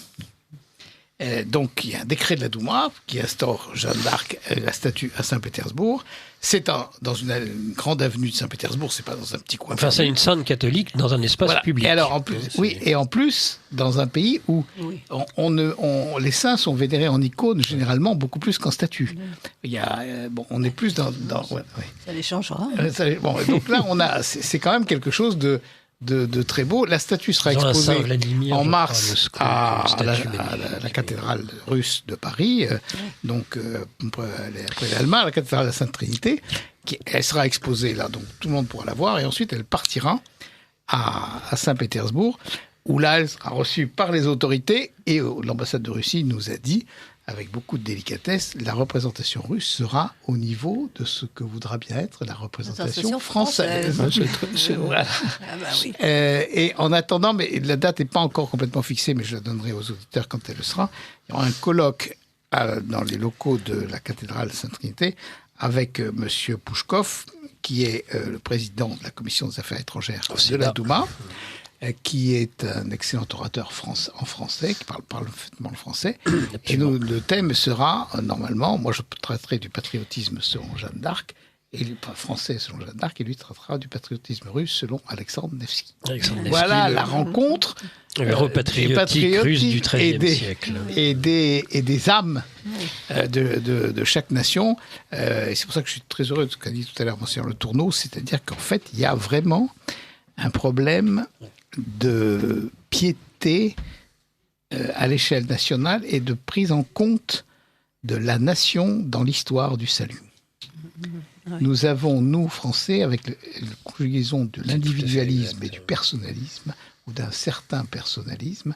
Donc il y a un décret de la Douma qui instaure Jeanne d'Arc, la statue à Saint-Pétersbourg. C'est dans une grande avenue de Saint-Pétersbourg, c'est pas dans un petit coin. Enfin, c'est une sainte catholique dans un espace Voilà. public. Et alors en plus, et en plus dans un pays où Oui. les saints sont vénérés en icône généralement beaucoup plus qu'en statue. Il y a on est plus dans ouais. Ça les changera. Bon, donc là c'est quand même quelque chose de très beau. La statue sera Dans un exposée Saint Vladimir, en je mars crois, à statue la cathédrale russe de Paris, donc après l'Allemagne, à la cathédrale de la Sainte-Trinité. Elle sera exposée là, donc tout le monde pourra la voir, et ensuite elle partira à Saint-Pétersbourg, où là elle sera reçue par les autorités, et l'ambassade de Russie nous a dit, avec beaucoup de délicatesse, la représentation russe sera au niveau de ce que voudra bien être la représentation française. Voilà. Ah bah oui. Et en attendant, mais la date n'est pas encore complètement fixée, mais je la donnerai aux auditeurs quand elle le sera. Il y aura un colloque dans les locaux de la cathédrale Sainte-Trinité avec M. Pouchkov, qui est le président de la commission des affaires étrangères de la Douma, qui est un excellent orateur en français, qui parle parfaitement le français. Et le thème sera, normalement, moi je traiterai du patriotisme selon Jeanne d'Arc, et français selon Jeanne d'Arc, et lui traitera du patriotisme russe selon Alexandre Nevsky. Voilà la rencontre le héros patriotique russe du XIIIe siècle. Et des âmes de chaque nation. Et c'est pour ça que je suis très heureux de ce qu'a dit tout à l'heure Monseigneur Le Tourneau, c'est-à-dire qu'en fait, il y a vraiment un problème de piété à l'échelle nationale et de prise en compte de la nation dans l'histoire du salut. Oui. Nous avons, nous, Français, avec la conjugaison de l'individualisme et du personnalisme, ou d'un certain personnalisme,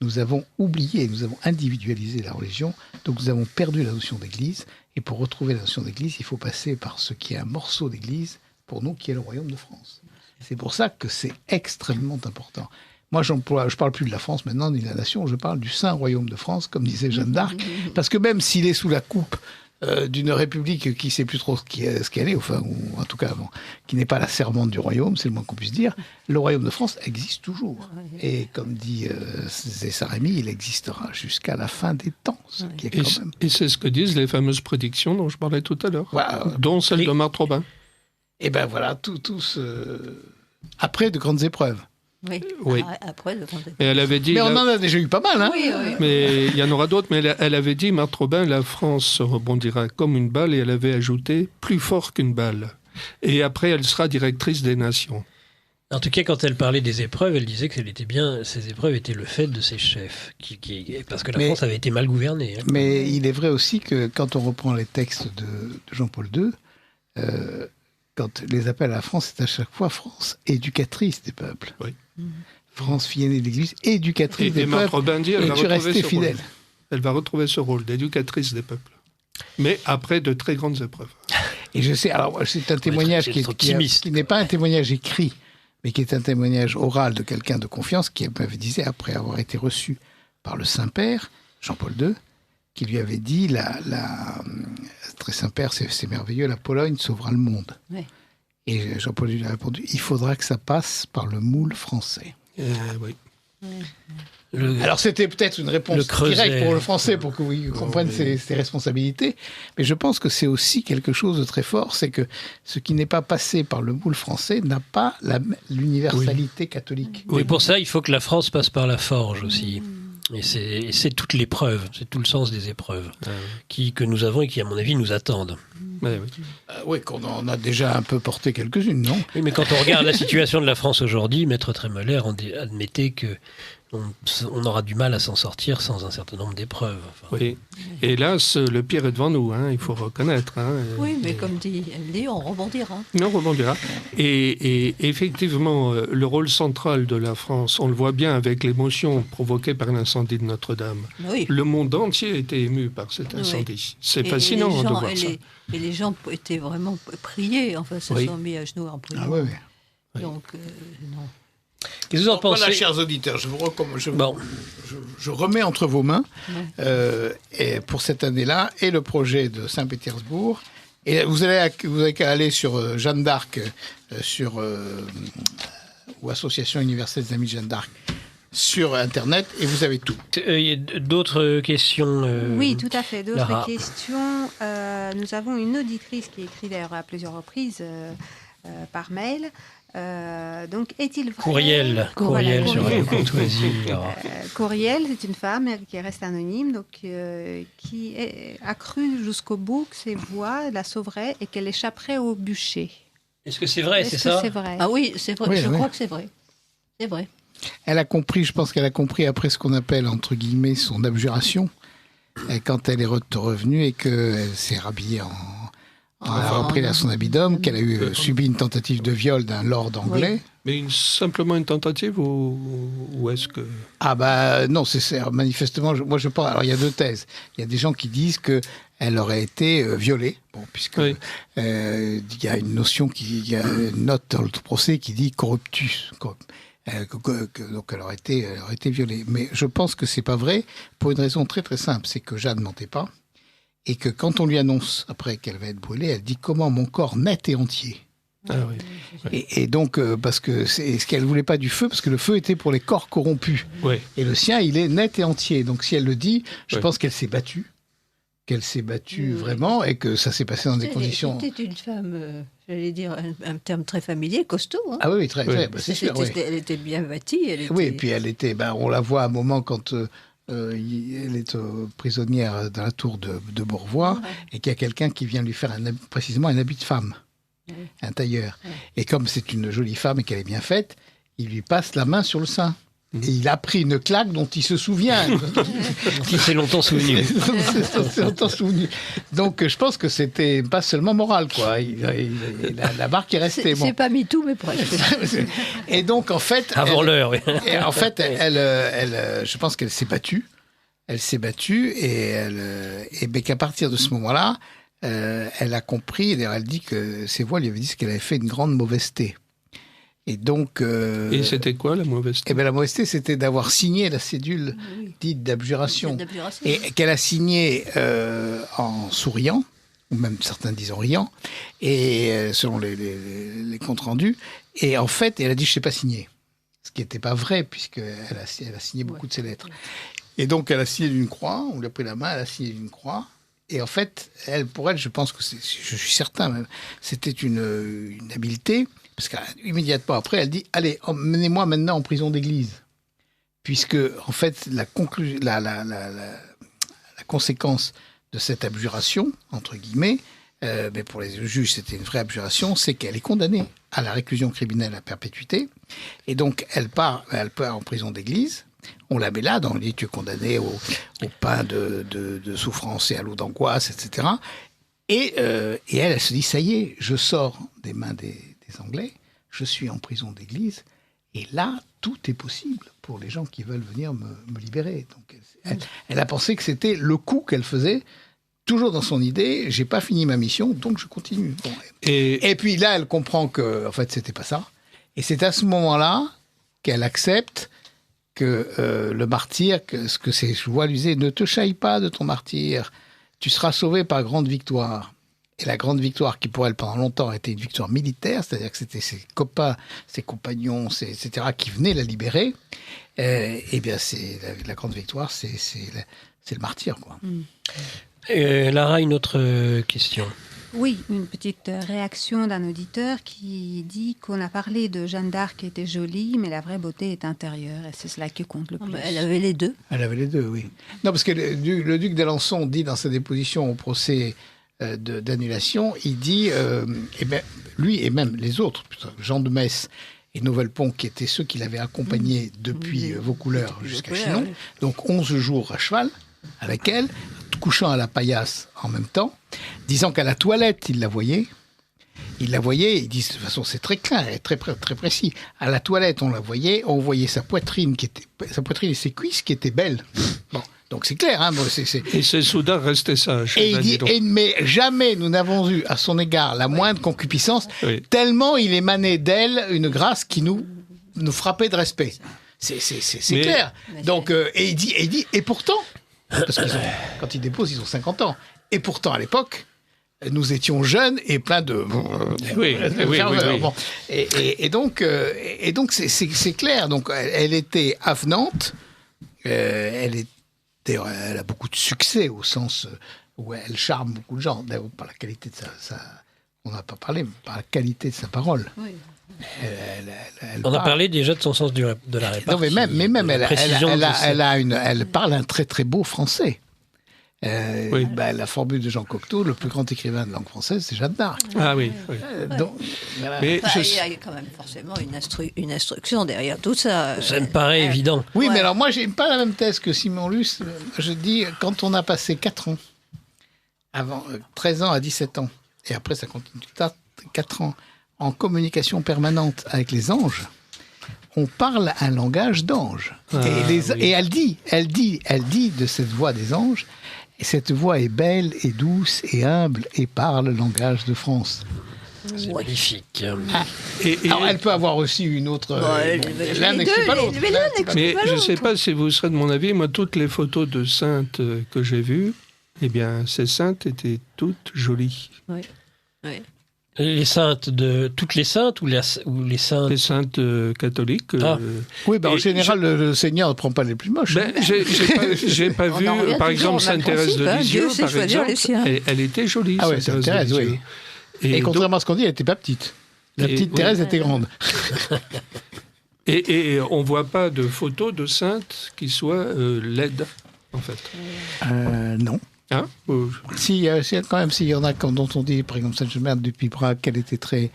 nous avons oublié, nous avons individualisé la religion, donc nous avons perdu la notion d'Église, et pour retrouver la notion d'Église, il faut passer par ce qui est un morceau d'Église, pour nous, qui est le royaume de France. C'est pour ça que c'est extrêmement important. Moi, je parle plus de la France maintenant, ni de la nation, je parle du Saint Royaume de France, comme disait Jeanne d'Arc, parce que même s'il est sous la coupe d'une république qui ne sait plus trop ce qu'elle est, enfin, ou en tout cas, qui n'est pas la servante du royaume, c'est le moins qu'on puisse dire, le royaume de France existe toujours. Et comme dit César-Rémy, il existera jusqu'à la fin des temps. Ce qui est quand même... Et c'est ce que disent les fameuses prédictions dont je parlais tout à l'heure, Voilà. dont celle de Marthe Robin. Et ben voilà, tout après de grandes épreuves. Oui. Oui. Après, Et elle avait dit... Mais on en a déjà eu pas mal, hein. Oui, oui. Mais il y en aura d'autres, mais elle avait dit, Marthe Robin, la France rebondira comme une balle, et elle avait ajouté plus fort qu'une balle. Et après, elle sera directrice des nations. En tout cas, quand elle parlait des épreuves, elle disait que ces épreuves étaient le fait de ses chefs, parce que la France avait été mal gouvernée. Hein. Mais il est vrai aussi que quand on reprend les textes de Jean-Paul II, quand les appels à la France, c'est à chaque fois France éducatrice des peuples. Oui. France, fille aînée de l'Église, éducatrice des Marthe peuples. Robin dit, Et tu restais fidèle. Elle va retrouver ce rôle d'éducatrice des peuples. Mais après de très grandes épreuves. Et je sais, alors c'est un témoignage qui n'est pas un témoignage écrit, mais qui est un témoignage oral de quelqu'un de confiance qui me disait, après avoir été reçu par le Saint-Père, Jean-Paul II, qui lui avait dit, très Saint-Père, c'est merveilleux, la Pologne sauvera le monde. Oui. Et Jean-Paul II lui a répondu, il faudra que ça passe par le moule français. Oui. Alors c'était peut-être une réponse directe pour le français, pour que vous compreniez ses responsabilités, mais je pense que c'est aussi quelque chose de très fort, c'est que ce qui n'est pas passé par le moule français n'a pas l'universalité catholique. Oui, pour ça, il faut que la France passe par la forge aussi. Et c'est toute l'épreuve, c'est tout le sens des épreuves que nous avons et qui, à mon avis, nous attendent. Oui, qu'on en a déjà un peu porté quelques-unes, non? Oui, mais quand on regarde la situation de la France aujourd'hui, Maître Trémollet, admettez que on aura du mal à s'en sortir sans un certain nombre d'épreuves. Oui. Hélas, le pire est devant nous, il faut reconnaître. Oui, mais comme dit elle, on rebondira. On rebondira. Et effectivement, le rôle central de la France, on le voit bien avec l'émotion provoquée par l'incendie de Notre-Dame. Oui. Le monde entier était ému par cet incendie. C'est fascinant de voir ça. Et les gens étaient vraiment priés, se sont mis à genoux en priant. Ah oui. Donc, non. Qu'est-ce que vous en pensez? Voilà, chers auditeurs, je remets entre vos mains et pour cette année-là et le projet de Saint-Pétersbourg. Et vous avez qu'à aller sur Jeanne d'Arc, ou Association universelle des Amis de Jeanne d'Arc, sur Internet, et vous avez tout. Il y a d'autres questions Oui, tout à fait. D'autres Lara. questions. Nous avons une auditrice qui écrit d'ailleurs à plusieurs reprises par mail. Donc, est-il vrai... Courriel sur Radio Courtoisie. Courriel, c'est une femme qui reste anonyme, donc qui a cru jusqu'au bout que ses voix la sauveraient et qu'elle échapperait au bûcher. Est-ce que c'est vrai, Est-ce c'est que ça? c'est vrai? Ah oui, c'est vrai. Oui, Je oui. crois que c'est vrai. C'est vrai. Elle a compris, je pense qu'elle a compris après ce qu'on appelle, entre guillemets, son abjuration, quand elle est revenue et qu'elle s'est rhabillée elle a repris son habit d'homme, qu'elle a subi une tentative de viol d'un lord anglais. Mais simplement une tentative ou est-ce que... Ah non, c'est manifestement, moi je pense, alors il y a deux thèses. Il y a des gens qui disent qu'elle aurait été violée, puisque il y a une notion, il y a une note dans le procès qui dit corruptus. Donc elle aurait été violée. Mais je pense que c'est pas vrai, pour une raison très très simple, c'est que Jeanne ne mentait pas. Et que quand on lui annonce, après qu'elle va être brûlée, elle dit « Comment mon corps net et entier ?» Et donc, parce que c'est ce qu'elle ne voulait pas du feu, parce que le feu était pour les corps corrompus. Et le sien, il est net et entier. Donc si elle le dit, je pense qu'elle s'est battue. Qu'elle s'est battue vraiment, et que ça s'est passé dans des conditions... C'était une femme, j'allais dire un terme très familier, costaud. Ah oui, très, c'est sûr. Elle était bien bâtie. Oui, et puis elle était... on la voit à un moment quand... elle est prisonnière dans la tour de Bourvois et qu'il y a quelqu'un qui vient lui faire précisément un habit de femme, un tailleur. Et comme c'est une jolie femme et qu'elle est bien faite, il lui passe la main sur le sein. Et il a pris une claque dont il se souvient. Il s'est longtemps souvenu. Donc je pense que c'était pas seulement moral, quoi. La barque est restée. C'est pas MeToo, mais presque. Et donc en fait... Avant l'heure, oui. Et en fait, je pense qu'elle s'est battue. Elle s'est battue et qu'à partir de ce moment-là, elle a compris, d'ailleurs elle dit que ses voix lui avaient dit qu'elle avait fait une grande mauvaiseté. Et donc... Et c'était quoi la mauvaiseté? La mauvaiseté, c'était d'avoir signé la cédule dite d'abjuration. Et qu'elle a signé en souriant, ou même certains disent en riant, et selon les comptes rendus. Et en fait, elle a dit « je ne sais pas signer ». Ce qui n'était pas vrai, puisqu'elle a signé beaucoup de ses lettres. Et donc, elle a signé d'une croix, on lui a pris la main, elle a signé d'une croix. Et en fait, pour elle, je pense que je suis certain même, c'était une habileté, parce qu'immédiatement après, elle dit « Allez, emmenez-moi maintenant en prison d'église ». Puisque, en fait, la conséquence de cette abjuration, entre guillemets, mais pour les juges, c'était une vraie abjuration, c'est qu'elle est condamnée à la réclusion criminelle à perpétuité. Et donc, elle part en prison d'église. On la met là, dans le lit, tu es condamné au pain de souffrance et à l'eau d'angoisse, etc. Et elle se dit, ça y est, je sors des mains des Anglais, je suis en prison d'église, et là, tout est possible pour les gens qui veulent venir me libérer. Donc, elle a pensé que c'était le coup qu'elle faisait, toujours dans son idée, j'ai pas fini ma mission, donc je continue. Bon. Et puis là, elle comprend que, en fait, c'était pas ça. Et c'est à ce moment-là qu'elle accepte que le martyr, ce que ses voix lui disaient, ne te chaille pas de ton martyr, tu seras sauvé par grande victoire. Et la grande victoire, qui pour elle pendant longtemps était une victoire militaire, c'est-à-dire que c'était ses copains, ses compagnons, etc., qui venaient la libérer, eh bien, c'est la grande victoire, c'est le martyr, quoi. Lara, une autre question. Oui, une petite réaction d'un auditeur qui dit qu'on a parlé de Jeanne d'Arc qui était jolie, mais la vraie beauté est intérieure, et c'est cela qui compte le plus. Elle avait les deux. Elle avait les deux, oui. Non, parce que le duc d'Alençon dit dans sa déposition au procès d'annulation, il dit, et ben, lui et même les autres, Jean de Metz et Novelpont, qui étaient ceux qui l'avaient accompagné depuis Vaucouleurs jusqu'à Chinon, donc 11 jours à cheval avec elle, couchant à la paillasse en même temps, disant qu'à la toilette, il la voyait. Il la voyait, il dit, de toute façon, c'est très clair et très précis. À la toilette, on la voyait, on voyait sa poitrine et ses cuisses qui étaient belles. Bon, donc c'est clair. Hein, Et c'est soudain resté sage. Et il dit, mais jamais nous n'avons eu à son égard la moindre concupiscence, tellement il émanait d'elle une grâce qui nous frappait de respect. C'est clair. Donc, et il dit, et pourtant, parce quand ils déposent, ils ont 50 ans. Et pourtant, à l'époque, nous étions jeunes et pleins de... Oui. Bon. Et donc, c'est clair. Donc, elle était avenante. Elle a beaucoup de succès au sens où elle charme beaucoup de gens. D'abord, par la qualité de sa... On n'a pas parlé, mais par la qualité de sa parole. Oui. On a parlé déjà de son sens de la répartie. Non, mais même elle parle un très très beau français. La formule de Jean Cocteau, le plus grand écrivain de langue française, c'est Jeanne d'Arc. Ah oui. Donc, voilà. Mais il y a quand même forcément une instruction derrière tout ça. Ça me paraît évident. Oui, mais alors moi, j'ai pas la même thèse que Simon Luce. Je dis, quand on a passé 4 ans, avant 13 ans à 17 ans, et après ça continue 4 ans, en communication permanente avec les anges, on parle un langage d'ange. Et elle dit de cette voix des anges, et cette voix est belle et douce et humble et parle le langage de France. C'est magnifique. Alors, elle peut avoir aussi une autre... l'un n'exclut pas l'autre. Mais je ne sais pas si vous serez de mon avis, moi, toutes les photos de saintes que j'ai vues, eh bien, ces saintes étaient toutes jolies. Oui. Les saintes toutes les saintes ou les saintes? Les saintes catholiques. Oui, en général, le Seigneur ne prend pas les plus moches. J'ai pas vu, par exemple, Sainte Thérèse de Lisieux, par exemple, elle était jolie. Ah oui, Sainte Thérèse, oui. Et contrairement à ce qu'on dit, elle n'était pas petite. La petite Thérèse était grande. Et on ne voit pas de photos de saintes qui soient laides, en fait. Non. Hein? Si, quand même, s'il y en a dont on dit, par exemple, Sainte-Germaine du Pibrac, qu'elle était très,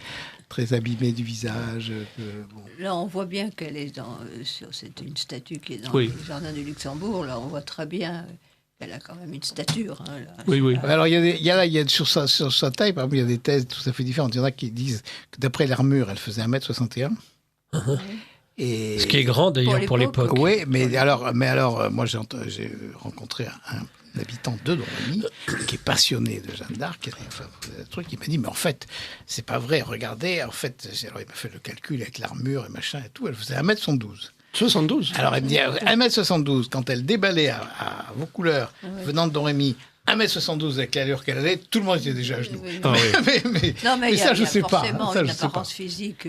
très abîmée du visage. Là, on voit bien qu'elle est c'est une statue qui est dans le jardin du Luxembourg. Là, on voit très bien qu'elle a quand même une stature. Hein, là. Oui. Alors, il y a sur sa taille, par exemple, il y a des thèses tout à fait différentes. Il y en a qui disent que d'après l'armure, elle faisait 1m61. Et ce qui est grand d'ailleurs pour l'époque. Oui, mais alors, moi j'ai rencontré un habitant de Domremy qui est passionné de Jeanne d'Arc, qui m'a dit, mais en fait, c'est pas vrai, regardez, en fait, alors il m'a fait le calcul avec l'armure et machin et tout, elle faisait 1m72. 72. Alors elle me dit, 1m72, quand elle déballait à Vaucouleurs, venant de Domremy, 1m72 avec l'allure qu'elle allait, tout le monde était déjà à genoux. Mais ça, je sais pas. Forcément, une apparence physique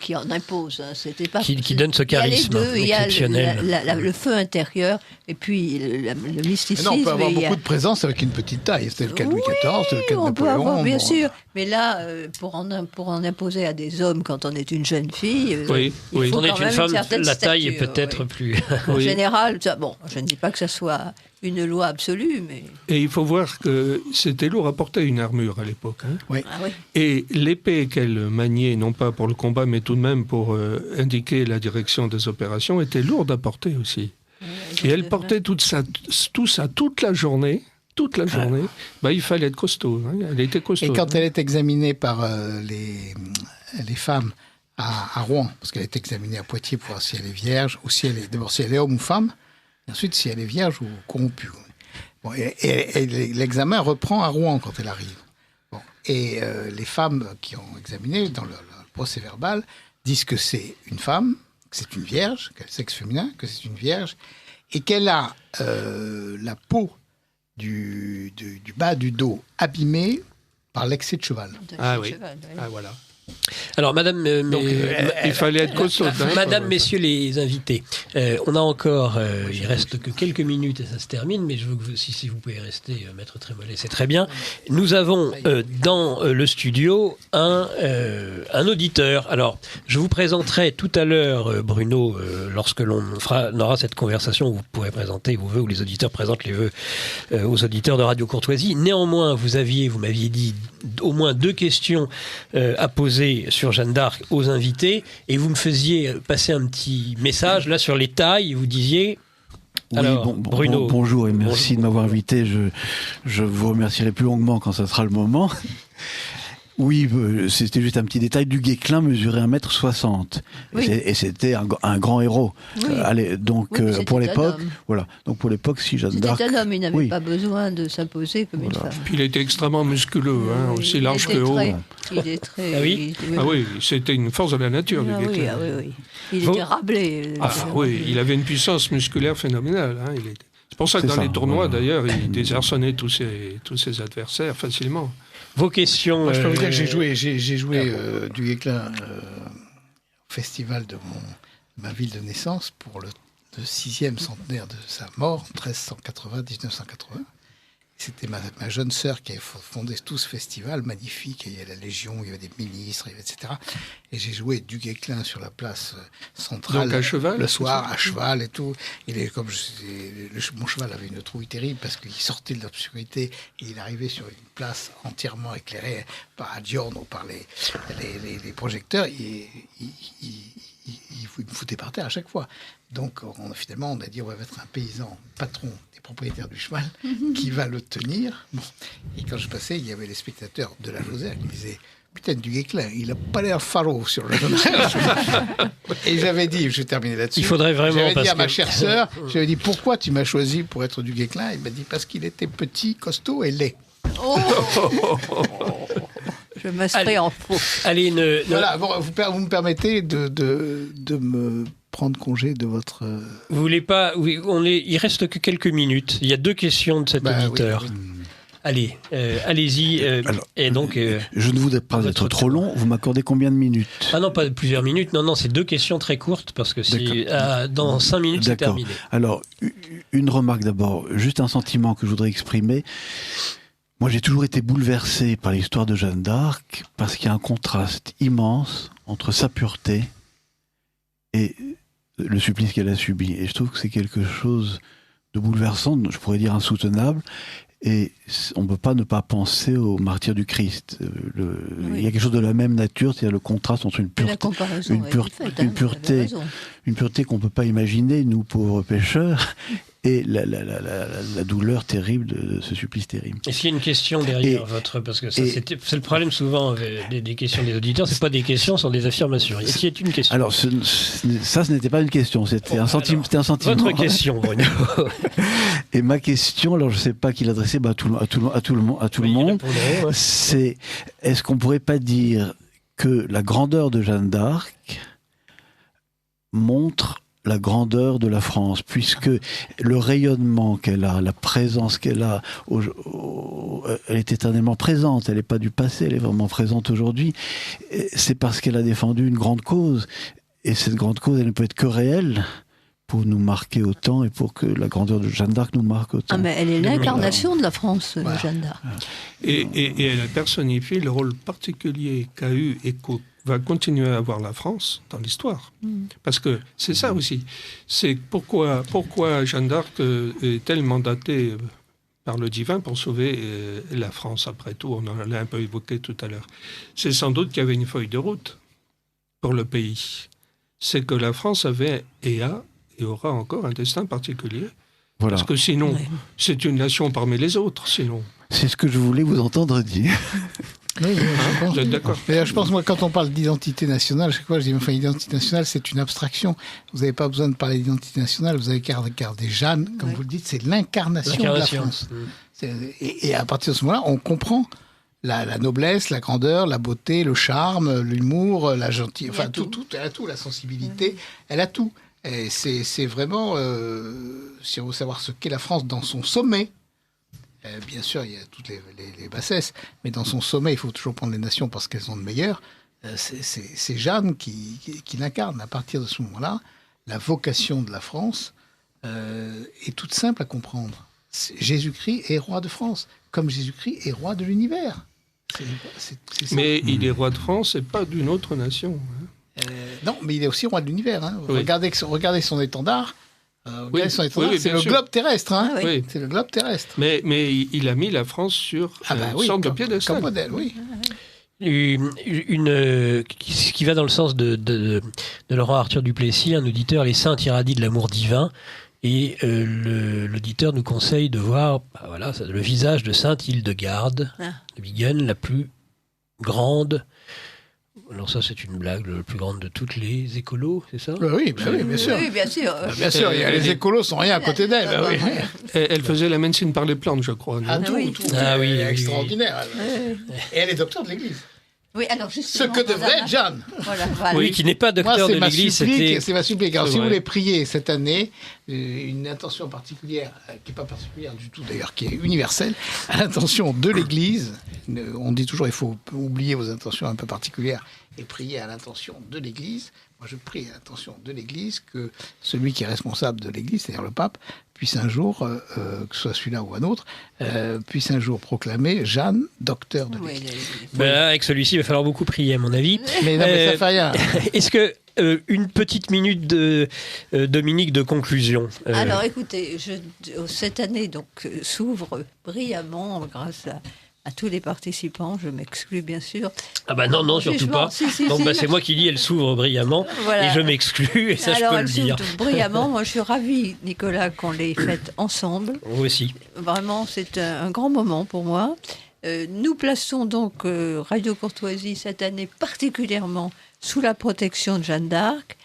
qui en impose. Hein. C'était pas qui donne ce charisme exceptionnel. Il y a le feu intérieur et puis le mysticisme. Non, on peut avoir beaucoup de présence avec une petite taille. C'était le cas de Louis XIV, c'était le cas de Napoléon. On peut avoir, bien sûr. Mais là, pour en imposer à des hommes quand on est une jeune fille, il faut on est une femme, la taille stature, est peut-être plus... En général, je ne dis pas que ça soit une loi absolue, mais... Et il faut voir que c'était lourd à porter une armure à l'époque. Hein. Oui. Ah, oui. Et l'épée qu'elle maniait, non pas pour le combat, mais tout de même pour indiquer la direction des opérations, était lourde à porter aussi. Et elle portait tout ça toute la journée. Il fallait être costaud. Hein. Elle était costaud. Et quand elle est examinée par les femmes à Rouen, parce qu'elle est examinée à Poitiers pour voir si elle est vierge, ou si elle est homme ou femme, et ensuite si elle est vierge ou corrompue. Bon, et l'examen reprend à Rouen quand elle arrive. Bon, et les femmes qui ont examiné dans le procès verbal disent que c'est une femme, que c'est une vierge, qu'elle est sexe féminin, que c'est une vierge, et qu'elle a la peau du bas du dos abîmée par l'excès de cheval. Ah oui. Ah voilà. Alors, madame, il fallait être costaud. madame, messieurs les invités, on a encore, il reste que quelques minutes et ça se termine, mais je veux que si vous pouvez rester, maître Trémollet, c'est très bien. Nous avons dans le studio un auditeur. Alors, je vous présenterai tout à l'heure, Bruno, lorsque l'on aura cette conversation où vous pourrez présenter vos vœux, où les auditeurs présentent les vœux aux auditeurs de Radio Courtoisie. Néanmoins, vous m'aviez dit au moins 2 questions à poser sur Jeanne d'Arc aux invités, et vous me faisiez passer un petit message là sur les tailles, et vous disiez... Oui, alors, Bruno, bonjour et merci de m'avoir invité. Je vous remercierai plus longuement quand ça sera le moment. Oui, c'était juste un petit détail. Du Guesclin mesurait 1m60. Oui. Et c'était un grand héros. Oui. Pour l'époque, voilà. Donc pour l'époque, si Jeanne d'Arc... C'était un homme, il n'avait pas besoin de s'imposer comme une femme. Puis il était extrêmement musculeux, aussi large que haut. Il était très... Ah oui, c'était une force de la nature, le Guesclin. Oui. Il était Rabelais. Oui, il avait une puissance musculaire phénoménale. C'est pour ça que dans les tournois, d'ailleurs, il désarçonnait tous ses adversaires facilement. Vos questions... Moi, je peux vous dire que j'ai joué du Guesclin au festival de ma ville de naissance pour le 6e centenaire de sa mort, 1380-1980. C'était ma jeune sœur qui avait fondé tout ce festival magnifique. Il y avait la Légion, il y avait des ministres, etc. Et j'ai joué du Guesclin sur la place centrale. Donc à cheval, le soir, à cheval et tout. Mon cheval avait une trouille terrible parce qu'il sortait de l'obscurité et il arrivait sur une place entièrement éclairée par Adorno, par les projecteurs. Il me foutait par terre à chaque fois. Donc, finalement, on a dit on va mettre un paysan patron des propriétaires du cheval qui va le tenir. Bon. Et quand je passais, il y avait les spectateurs de la Lozère qui disaient putain, du Guesclin, il n'a pas l'air faro sur le Et j'avais dit, je vais terminer là-dessus. Il faudrait vraiment... J'avais dit à ma chère sœur, j'avais dit pourquoi tu m'as choisi pour être du Guesclin. Il m'a dit parce qu'il était petit, costaud et laid. Oh je m'asserai en faux. Allez, voilà, vous me permettez de me prendre congé de votre... Vous voulez pas... Oui, il reste que quelques minutes. Il y a 2 questions de cet auditeur. Oui. Allez, allez-y. Et donc, je ne voudrais pas être trop long. Vous m'accordez combien de minutes ? Ah non, pas plusieurs minutes. Non, c'est 2 questions très courtes parce que dans 5 minutes, c'est terminé. Alors, une remarque d'abord. Juste un sentiment que je voudrais exprimer. Moi, j'ai toujours été bouleversé par l'histoire de Jeanne d'Arc parce qu'il y a un contraste immense entre sa pureté et le supplice qu'elle a subi. Et je trouve que c'est quelque chose de bouleversant, je pourrais dire insoutenable. Et on ne peut pas ne pas penser au martyr du Christ. Il y a quelque chose de la même nature, c'est-à-dire le contraste entre une pureté qu'on ne peut pas imaginer, nous pauvres pécheurs, et la douleur terrible de ce supplice terrible. Est-ce qu'il y a une question derrière votre... Parce que c'est le problème souvent des questions des auditeurs, c'est pas des questions, ce sont des affirmations. Est-ce qu'il y a une question ? Alors, ce n'était pas une question, c'était un sentiment. Votre question, Bruno. Et ma question, alors je ne sais pas qui l'adresser, à tout le monde, c'est est-ce qu'on ne pourrait pas dire que la grandeur de Jeanne d'Arc montre la grandeur de la France, puisque le rayonnement qu'elle a, la présence qu'elle a, elle est éternellement présente, elle n'est pas du passé, elle est vraiment présente aujourd'hui, c'est parce qu'elle a défendu une grande cause, et cette grande cause, elle ne peut être que réelle pour nous marquer autant et pour que la grandeur de Jeanne d'Arc nous marque autant. Ah, mais elle est l'incarnation de la France, Jeanne d'Arc. Et elle a personnifié le rôle particulier qu'a eu et va continuer à avoir la France dans l'histoire. Parce que c'est ça aussi. C'est pourquoi Jeanne d'Arc est-elle mandatée par le divin pour sauver la France, après tout. On en l'a un peu évoqué tout à l'heure. C'est sans doute qu'il y avait une feuille de route pour le pays. C'est que la France avait et a et aura encore un destin particulier. Voilà. Parce que sinon, c'est une nation parmi les autres, sinon. C'est ce que je voulais vous entendre dire. Oui, vous êtes d'accord. Je pense, moi, quand on parle d'identité nationale, chaque fois, je dis, enfin, l'identité nationale, c'est une abstraction. Vous n'avez pas besoin de parler d'identité nationale, vous avez qu'à regarder Jeanne, comme vous le dites, c'est l'incarnation de la France. Et à partir de ce moment-là, on comprend la noblesse, la grandeur, la beauté, le charme, l'humour, la gentillesse, enfin, tout, elle a tout, la sensibilité, elle a tout. Et c'est vraiment, si on veut savoir ce qu'est la France dans son sommet, bien sûr, il y a toutes les bassesses, mais dans son sommet, il faut toujours prendre les nations parce qu'elles ont de meilleures. c'est Jeanne qui l'incarne. À partir de ce moment-là, la vocation de la France est toute simple à comprendre. Jésus-Christ est roi de France, comme Jésus-Christ est roi de l'univers. C'est ça. Mais il est roi de France et pas d'une autre nation. Non, mais il est aussi roi de l'univers. Hein. Oui. Regardez son étendard. Oui, c'est bien le sûr. globe terrestre. Hein. Ah oui. Oui. C'est le globe terrestre. Mais il a mis la France sur une sorte de piédestal. Comme modèle, oui. Ce qui va dans le sens de Laurent Arthur Duplessis, un auditeur, les saints irradient de l'amour divin. Et l'auditeur nous conseille de voir le visage de Sainte Hildegarde de Bingen, la plus grande. Alors ça, c'est une blague, la plus grande de toutes les écolos, c'est ça ? Oui, bien sûr. Oui, bien sûr. Bien sûr, les écolos sont rien à côté d'elle. Oui. Elle faisait la médecine par les plantes, je crois. Non Ah, tout. Ah oui, Elle est oui, extraordinaire. Elle. Et elle est docteur de l'Église. Oui, alors Ce justement, que devrait être Jeanne. Voilà. Oui, qui n'est pas docteur de l'Église. C'est ma supplique. Alors, C'est si vous vrai. voulez prier cette année, une intention particulière, qui n'est pas particulière du tout d'ailleurs, qui est universelle, à l'intention de l'Église. On dit toujours il faut oublier vos intentions un peu particulières et prier à l'intention de l'Église. Moi, je prie à l'intention de l'Église que celui qui est responsable de l'Église, c'est-à-dire le pape, puisse un jour, que ce soit celui-là ou un autre, puisse un jour proclamer Jeanne, docteur de l'Église. Avec celui-ci, il va falloir beaucoup prier, à mon avis. Mais non, mais ça fait rien. Est-ce que une petite minute de Dominique de conclusion Alors écoutez, cette année s'ouvre brillamment grâce à tous les participants. Je m'exclus bien sûr. Ah bah non, surtout pas. Donc c'est moi qui dis, elle s'ouvre brillamment Voilà. et je m'exclus et ça Alors, je peux le dire. elle s'ouvre brillamment. Moi je suis ravie, Nicolas, qu'on l'ait faite ensemble. Vous aussi. Vraiment, c'est un grand moment pour moi. Nous plaçons donc Radio Courtoisie cette année particulièrement sous la protection de Jeanne d'Arc.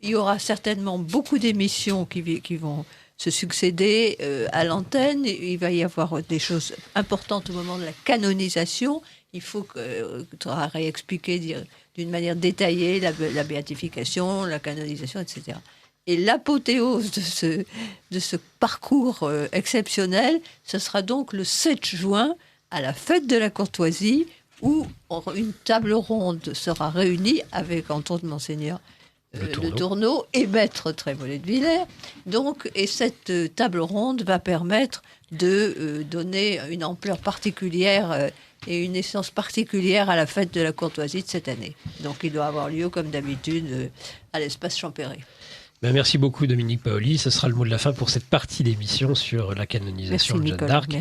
Il y aura certainement beaucoup d'émissions qui vont se succéder à l'antenne. Il va y avoir des choses importantes au moment de la canonisation. Il faut que tu auras réexpliqué d'une manière détaillée la béatification, la canonisation, etc. Et l'apothéose de ce parcours exceptionnel, ce sera donc le 7 juin, à la fête de la courtoisie, où une table ronde sera réunie avec, entre autres, Monseigneur Le Tourneau et Maître Trémollet de Villers. Donc, et cette table ronde va permettre de donner une ampleur particulière et une essence particulière à la fête de la courtoisie de cette année. Donc, il doit avoir lieu, comme d'habitude, à l'espace Champéret. Merci beaucoup Dominique Paoli. Ce sera le mot de la fin pour cette partie d'émission sur la canonisation de Jeanne d'Arc.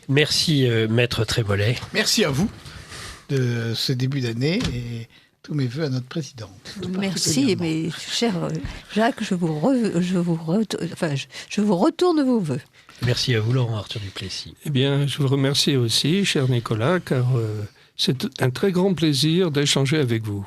Merci Maître Trémollet. Merci à vous de ce début d'année et tous mes voeux à notre présidente. Merci, mais cher Jacques, je vous retourne vos voeux. Merci à vous Laurent Arthur Duplessis. Eh bien, je vous remercie aussi, cher Nicolas, car c'est un très grand plaisir d'échanger avec vous.